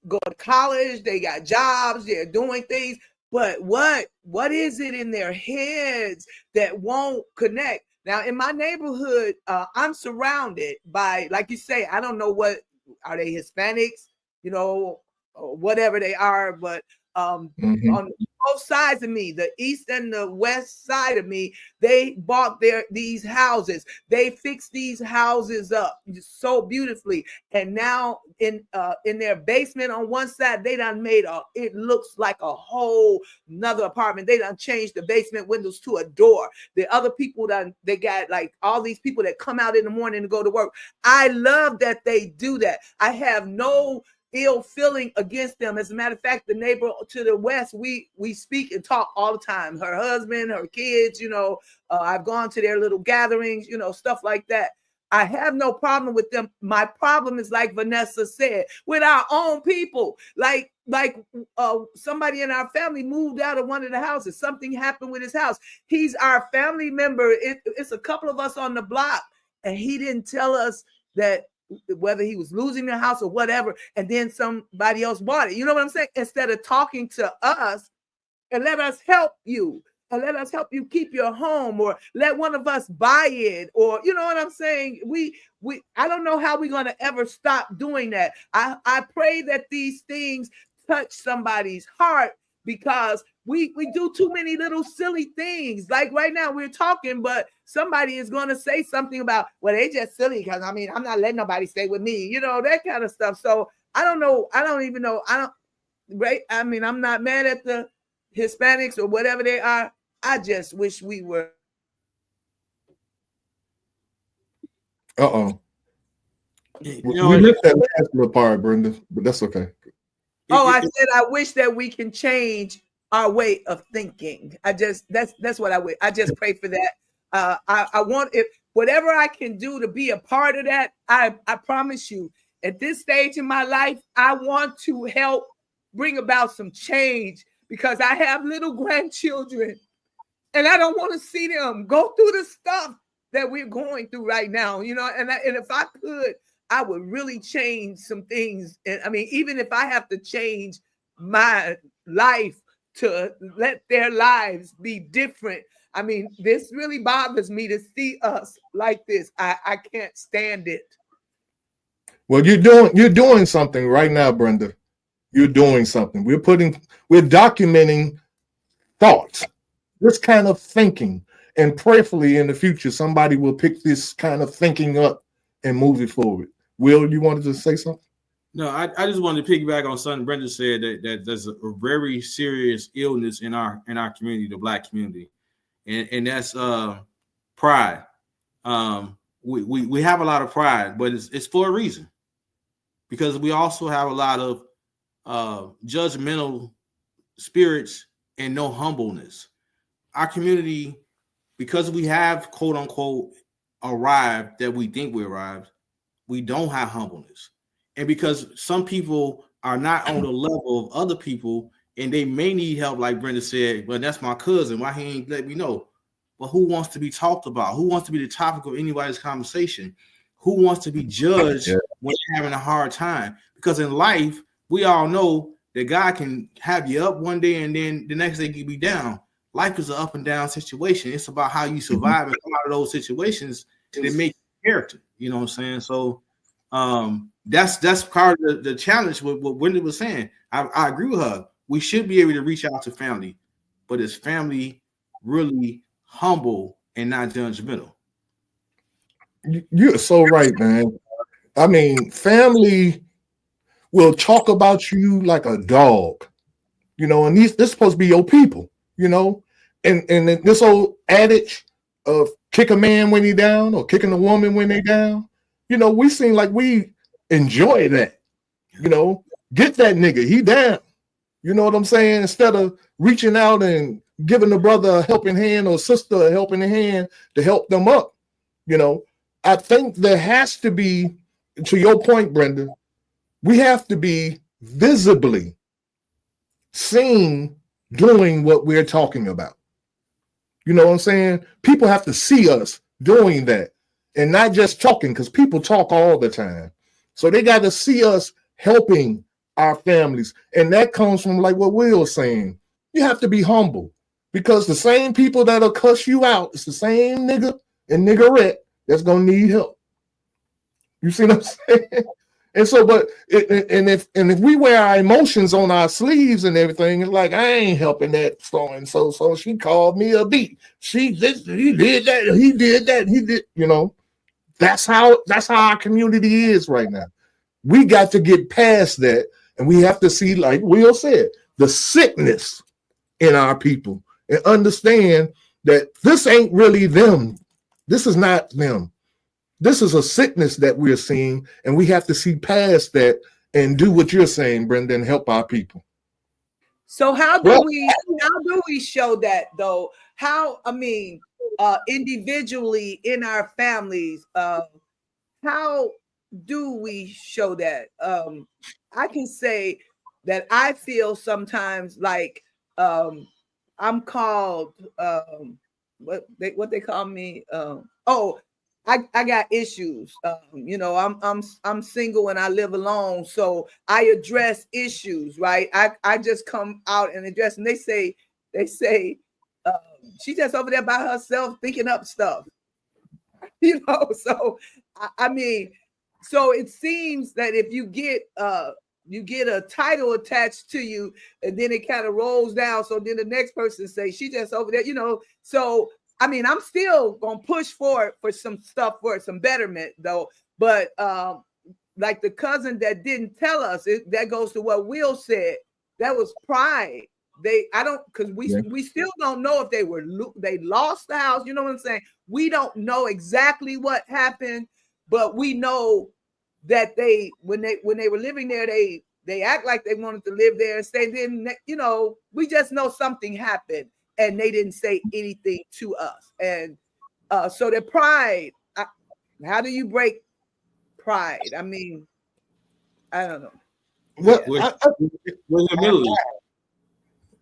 go to college, they got jobs, they're doing things, but what is it in their heads that won't connect? Now, in my neighborhood, I'm surrounded by, like you say, I don't know what, are they Hispanics, you know, or whatever they are, but on both sides of me, the east and the west side of me, they bought these houses. They fixed these houses up so beautifully. And now in their basement on one side, they done made it looks like a whole another apartment. They done changed the basement windows to a door. The other people they got like all these people that come out in the morning to go to work. I love that they do that. I have no ill feeling against them. As a matter of fact, the neighbor to the west, we speak and talk all the time. Her husband, her kids, you know, I've gone to their little gatherings, you know, stuff like that. I have no problem with them. My problem is, like Vanessa said, with our own people. Like somebody in our family moved out of one of the houses. Something happened with his house. He's our family member. It's a couple of us on the block, and he didn't tell us that whether he was losing the house or whatever, and then somebody else bought it. You know what I'm saying? Instead of talking to us and let us help you, and let us help you keep your home, or let one of us buy it, or you know what I'm saying? I don't know how we're going to ever stop doing that. I pray that these things touch somebody's heart, because we do too many little silly things. Like right now we're talking, but somebody is going to say something about, well, they just silly because I'm not letting nobody stay with me, you know, that kind of stuff. So I don't know. I don't even know. I'm not mad at the Hispanics or whatever they are. I just wish we were. We You missed that last little part, Brenda, but that's okay. I said I wish that we can change our way of thinking. That's what I wish. I just pray for that. I want, if whatever I can do to be a part of that. I promise you, at this stage in my life, I want to help bring about some change, because I have little grandchildren, and I don't want to see them go through the stuff that we're going through right now. You know, and if I could, I would really change some things. And I mean, even if I have to change my life to let their lives be different. I mean, this really bothers me to see us like this. I can't stand it. Well, you're doing something right now, Brenda. You're doing something. We're documenting thoughts, this kind of thinking, and prayerfully in the future, somebody will pick this kind of thinking up and move it forward. Will, you wanted to say something? No, I just wanted to piggyback on something Brenda said, that there's a very serious illness in our community, the Black community, and that's pride. We have a lot of pride, but it's for a reason, because we also have a lot of judgmental spirits and no humbleness. Our community, because we have quote unquote arrived, that we think we arrived, we don't have humbleness. And because some people are not on the level of other people, and they may need help, like Brenda said, but that's my cousin, why he ain't let me know? But who wants to be talked about? Who wants to be the topic of anybody's conversation? Who wants to be judged when you're having a hard time? Because in life, we all know that God can have you up one day and then the next day you be down. Life is an up and down situation. It's about how you survive and come out of those situations that make character. You know what I'm saying? So that's part of the challenge with what Wendy was saying. I agree with her. We should be able to reach out to family, but is family really humble and not judgmental? You're so right, man. I mean, family will talk about you like a dog, you know, and this supposed to be your people, you know, and this old adage of kick a man when he down or kicking a woman when they down, you know, we seem like we enjoy that, you know, get that nigga, he down, you know what I'm saying? Instead of reaching out and giving the brother a helping hand or sister a helping hand to help them up, you know, I think there has to be, to your point, Brenda, we have to be visibly seen doing what we're talking about. You know what I'm saying? People have to see us doing that and not just talking, because people talk all the time. So they got to see us helping our families. And that comes from like what Will's saying. You have to be humble, because the same people that'll cuss you out, it's the same nigga and niggerette that's going to need help. You see what I'm saying? And so, but if we wear our emotions on our sleeves and everything, it's like, I ain't helping that so and so. So she called me a beat. He did that, you know. That's how our community is right now. We got to get past that, and we have to see, like Will said, the sickness in our people and understand that this ain't really them. This is not them. This is a sickness that we're seeing, and we have to see past that and do what you're saying, Brenda, and help our people. So how do we show that though? How, I mean, individually in our families, how do we show that? I can say that I feel sometimes like I'm called what they call me. I got issues. I'm single and I live alone, so I address issues. Right? I just come out and address, and they say she just over there by herself thinking up stuff. So I mean, so it seems that if you get a title attached to you, and then it kind of rolls down, so then the next person say she just over there, so I mean, I'm still gonna push for some stuff, for some betterment though, but like the cousin that didn't tell us, that goes to what Will said, that was pride. Because we still don't know if they lost the house. You know what I'm saying? We don't know exactly what happened, but we know that when they were living there, they act like they wanted to live there and stay. Then we just know something happened, and they didn't say anything to us. And so the pride. How do you break pride? I mean, I don't know. Well, with humility.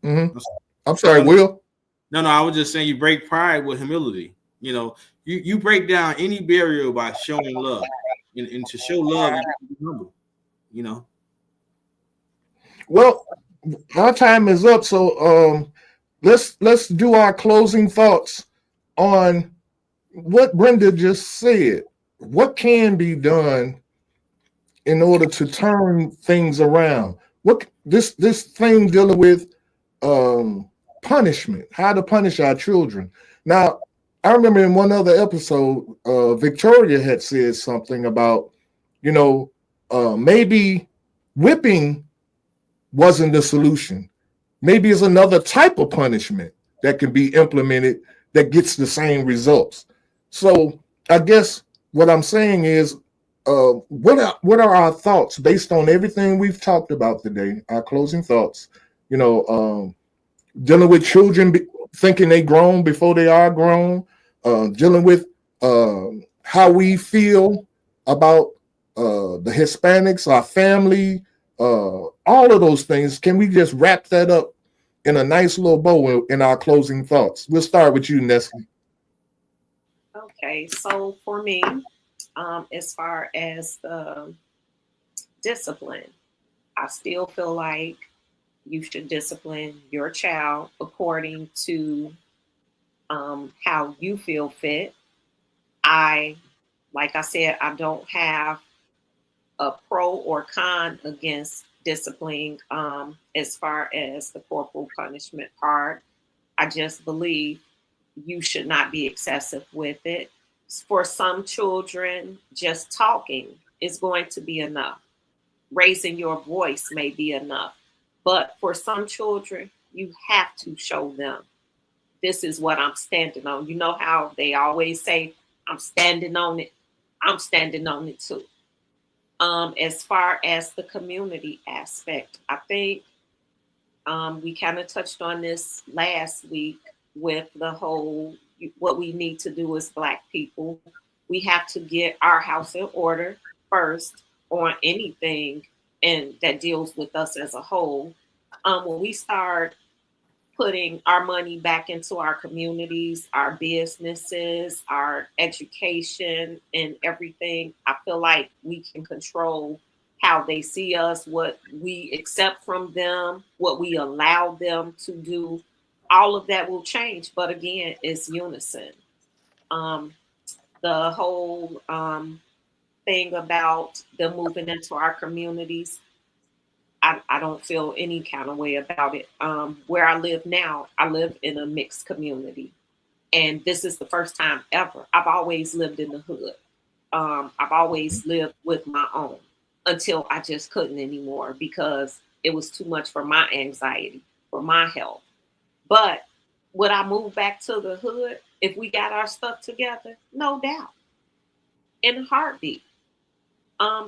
I'm sorry, Will. No, I was just saying you break pride with humility. You break down any barrier by showing love, and to show love, you be humble. Well, our time is up, so let's do our closing thoughts on what Brenda just said. What can be done in order to turn things around? What this thing dealing with punishment, how to punish our children. Now, I remember in one other episode, Victoria had said something about, maybe whipping wasn't the solution. Maybe it's another type of punishment that can be implemented that gets the same results. So I guess what I'm saying is, what are our thoughts based on everything we've talked about today? Our closing thoughts, dealing with children thinking they grown before they are grown, dealing with how we feel about the Hispanics, our family, all of those things. Can we just wrap that up in a nice little bow in our closing thoughts? We'll start with you, Nestle. Okay, so for me, as far as the discipline, I still feel like you should discipline your child according to how you feel fit. Like I said, I don't have a pro or con against disciplining as far as the corporal punishment part. I just believe you should not be excessive with it. For some children, just talking is going to be enough. Raising your voice may be enough. But for some children, you have to show them, this is what I'm standing on. You know how they always say, I'm standing on it. I'm standing on it too. As far as the community aspect, I think we kind of touched on this last week with the whole, what we need to do as Black people. We have to get our house in order first on anything and that deals with us as a whole. When we start putting our money back into our communities, our businesses, our education, and everything, I feel like we can control how they see us, what we accept from them, what we allow them to do. All of that will change. But again, it's unison. The whole thing about them moving into our communities, I don't feel any kind of way about it. Where I live now, I live in a mixed community. And this is the first time ever. I've always lived in the hood. I've always lived with my own until I just couldn't anymore because it was too much for my anxiety, for my health. But would I move back to the hood if we got our stuff together? No doubt. In a heartbeat.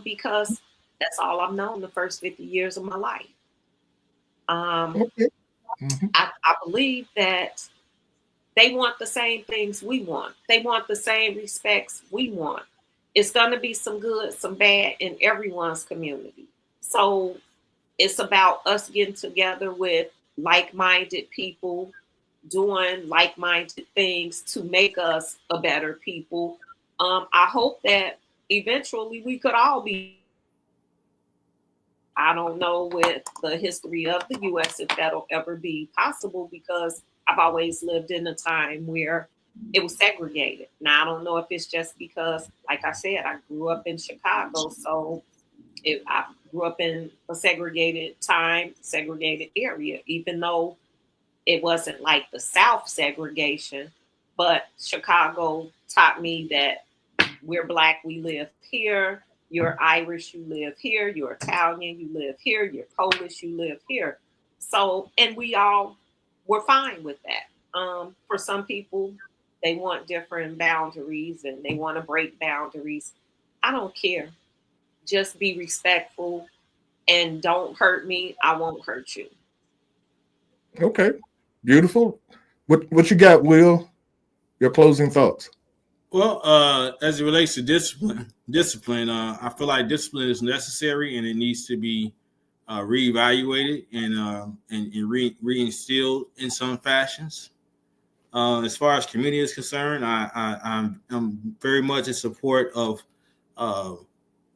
Because that's all I've known the first 50 years of my life. Okay. Mm-hmm. I believe that they want the same things we want. They want the same respects we want. it's going to be some good, some bad in everyone's community. So it's about us getting together with like-minded people, doing like-minded things to make us a better people. I hope that eventually we could all be. I don't know with the history of the U.S. if that'll ever be possible, because I've always lived in a time where it was segregated. Now, I don't know if it's just because, like I said, I grew up in Chicago, so I grew up in a segregated time, segregated area, even though it wasn't like the South segregation, but Chicago taught me that we're Black, we live here. You're Irish, you live here. You're Italian, you live here. You're Polish, you live here. So, and we all were fine with that. For some people, they want different boundaries and they want to break boundaries. I don't care. Just be respectful and don't hurt me. I won't hurt you. Okay, beautiful. What you got, Will? Your closing thoughts. Well, as it relates to discipline, I feel like discipline is necessary and it needs to be reevaluated and reinstilled in some fashions. As far as community is concerned, I'm very much in support of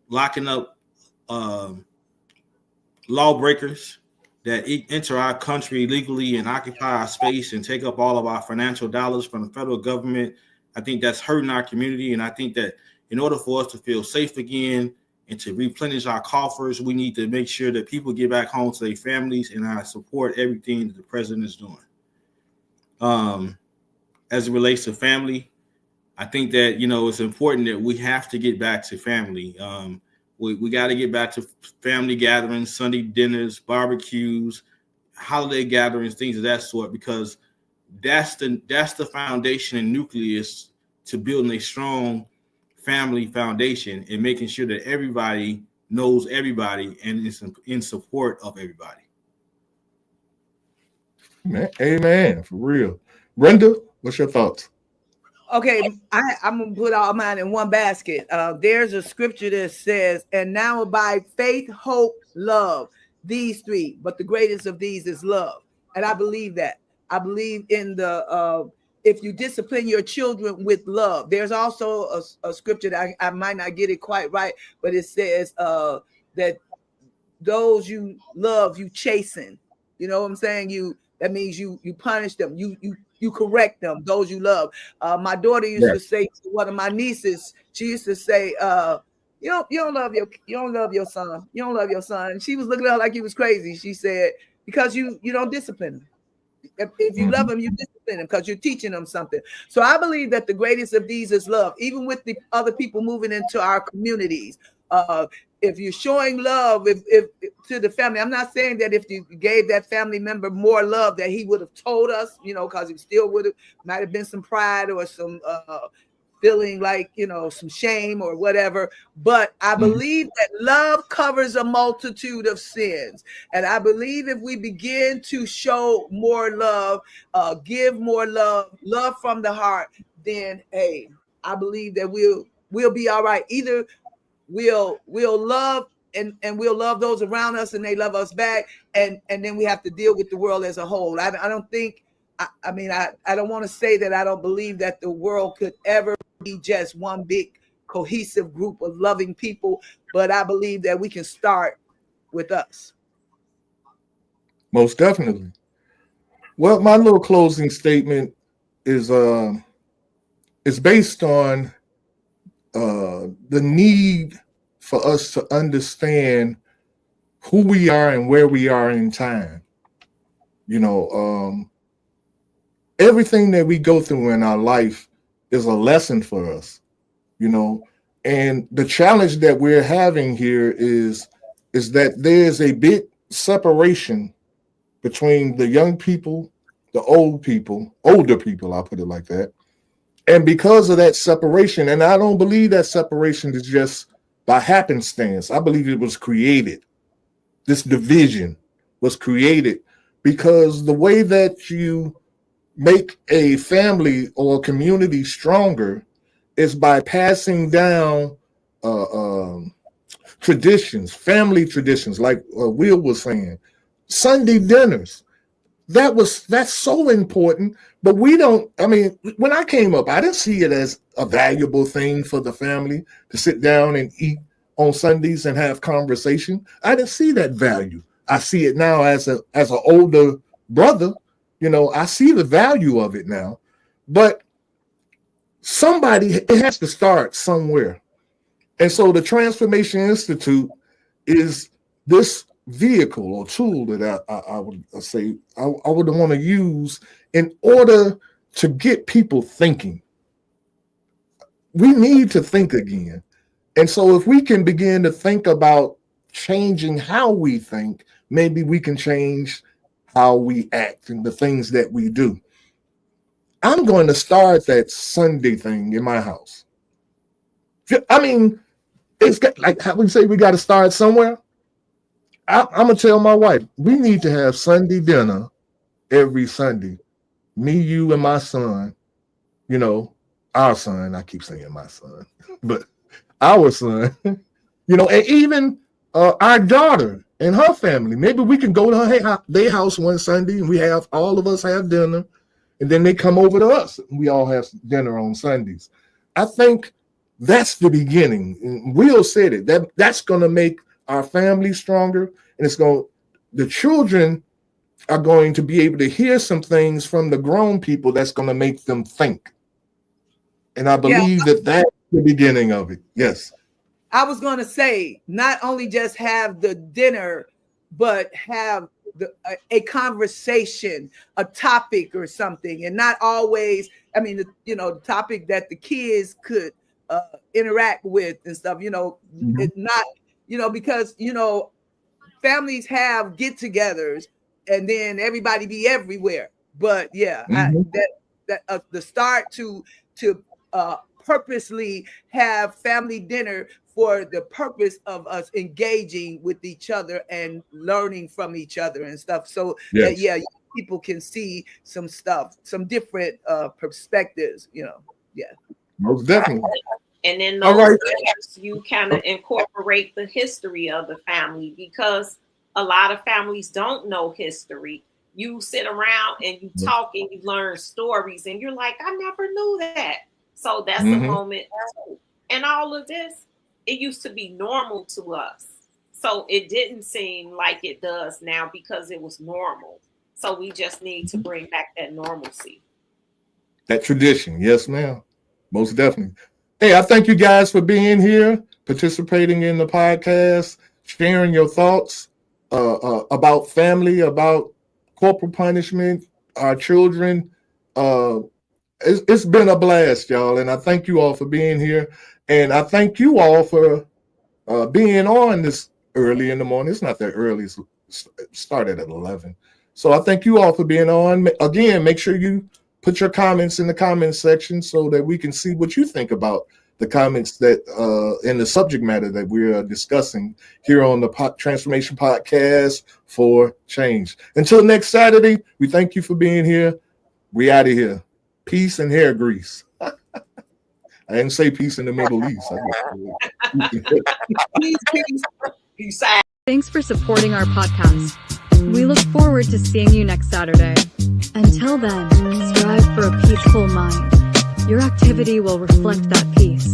locking up lawbreakers that enter our country illegally and occupy our space and take up all of our financial dollars from the federal government. I think that's hurting our community. And I think that in order for us to feel safe again and to replenish our coffers, we need to make sure that people get back home to their families. And I support everything that the president is doing. As it relates to family, I think that, it's important that we have to get back to family. We got to get back to family gatherings, Sunday dinners, barbecues, holiday gatherings, things of that sort, because that's the foundation and nucleus to building a strong family foundation and making sure that everybody knows everybody and is in support of everybody. Amen. For real. Brenda, what's your thoughts? Okay, I'm gonna put all mine in one basket. There's a scripture that says, "And now by faith, hope, love, these three, but the greatest of these is love." And I believe that. I believe in the if you discipline your children with love. There's also a scripture that I might not get it quite right, but it says that those you love, you chasten. You know what I'm saying? That means you punish them. You correct them. Those you love. My daughter used to say to one of my nieces. She used to say, "You don't love your son. You don't love your son." And she was looking at her like he was crazy. She said, "Because you don't discipline him. If you love him, you discipline him because you're teaching them something." So I believe that the greatest of these is love, even with the other people moving into our communities. If you're showing love if to the family, I'm not saying that if you gave that family member more love that he would have told us, because he still might have been some pride or some feeling like, some shame or whatever. But I believe that love covers a multitude of sins. And I believe if we begin to show more love, give more love from the heart, then, hey, I believe that we'll be all right. Either we'll love and we'll love those around us and they love us back. And then we have to deal with the world as a whole. I don't think, I don't want to say that I don't believe that the world could ever be just one big cohesive group of loving people, but I believe that we can start with us. Most definitely. Well, my little closing statement is based on the need for us to understand who we are and where we are in time. Everything that we go through in our life is a lesson for us, and the challenge that we're having here is that there's a big separation between the young people, the older people, I'll put it like that. And because of that separation, and I don't believe that separation is just by happenstance. I believe it was created. This division was created because the way that you make a family or a community stronger is by passing down traditions, family traditions, like Will was saying, Sunday dinners. That's so important. But we don't, I mean, when I came up, I didn't see it as a valuable thing for the family to sit down and eat on Sundays and have conversation. I didn't see that value. I see it now as an older brother. You know, I see the value of it now. But it has to start somewhere. And so the Transformation Institute is this vehicle or tool that I would say I would want to use in order to get people thinking. We need to think again. And so if we can begin to think about changing how we think, maybe we can change how we act and the things that we do. I'm going to start that Sunday thing in my house. I mean, it's got, like how we say we got to start somewhere. I'm going to tell my wife, we need to have Sunday dinner every Sunday. Me, you, and my son, you know, our son, I keep saying my son, but our son, you know, and even our daughter and her family. Maybe we can go to their house one Sunday and all of us have dinner, and then they come over to us and we all have dinner on Sundays. I think that's the beginning. Will said it. That's going to make our family stronger, and the children are going to be able to hear some things from the grown people that's going to make them think. And I believe that's the beginning of it. Yes. I was going to say, not only just have the dinner, but have a conversation, a topic or something, and not always, I mean, the topic that the kids could interact with and stuff, mm-hmm. It's not, because, families have get-togethers and then everybody be everywhere. But yeah, mm-hmm. The start to purposely have family dinner for the purpose of us engaging with each other and learning from each other and stuff. So yes. People can see some stuff, some different perspectives, Yeah. Most definitely. And then those you kind of incorporate the history of the family, because a lot of families don't know history. You sit around and you talk and you learn stories and you're like, I never knew that. So that's a moment. And all of this, it used to be normal to us. So it didn't seem like it does now because it was normal. So we just need to bring back that normalcy. That tradition. Yes, ma'am. Most definitely. Hey, I thank you guys for being here, participating in the podcast, sharing your thoughts about family, about corporal punishment, our children. It's been a blast, y'all, and I thank you all for being here. And I thank you all for being on this early in the morning. It's not that early. It started at 11. So I thank you all for being on. Again, make sure you put your comments in the comments section so that we can see what you think about the comments that in the subject matter that we're discussing here on the Transformation Podcast for Change. Until next Saturday, we thank you for being here. We out of here. Peace and hair grease. I didn't say peace in the Middle East. Peace. Thanks for supporting our podcast. We look forward to seeing you next Saturday. Until then, strive for a peaceful mind. Your activity will reflect that peace.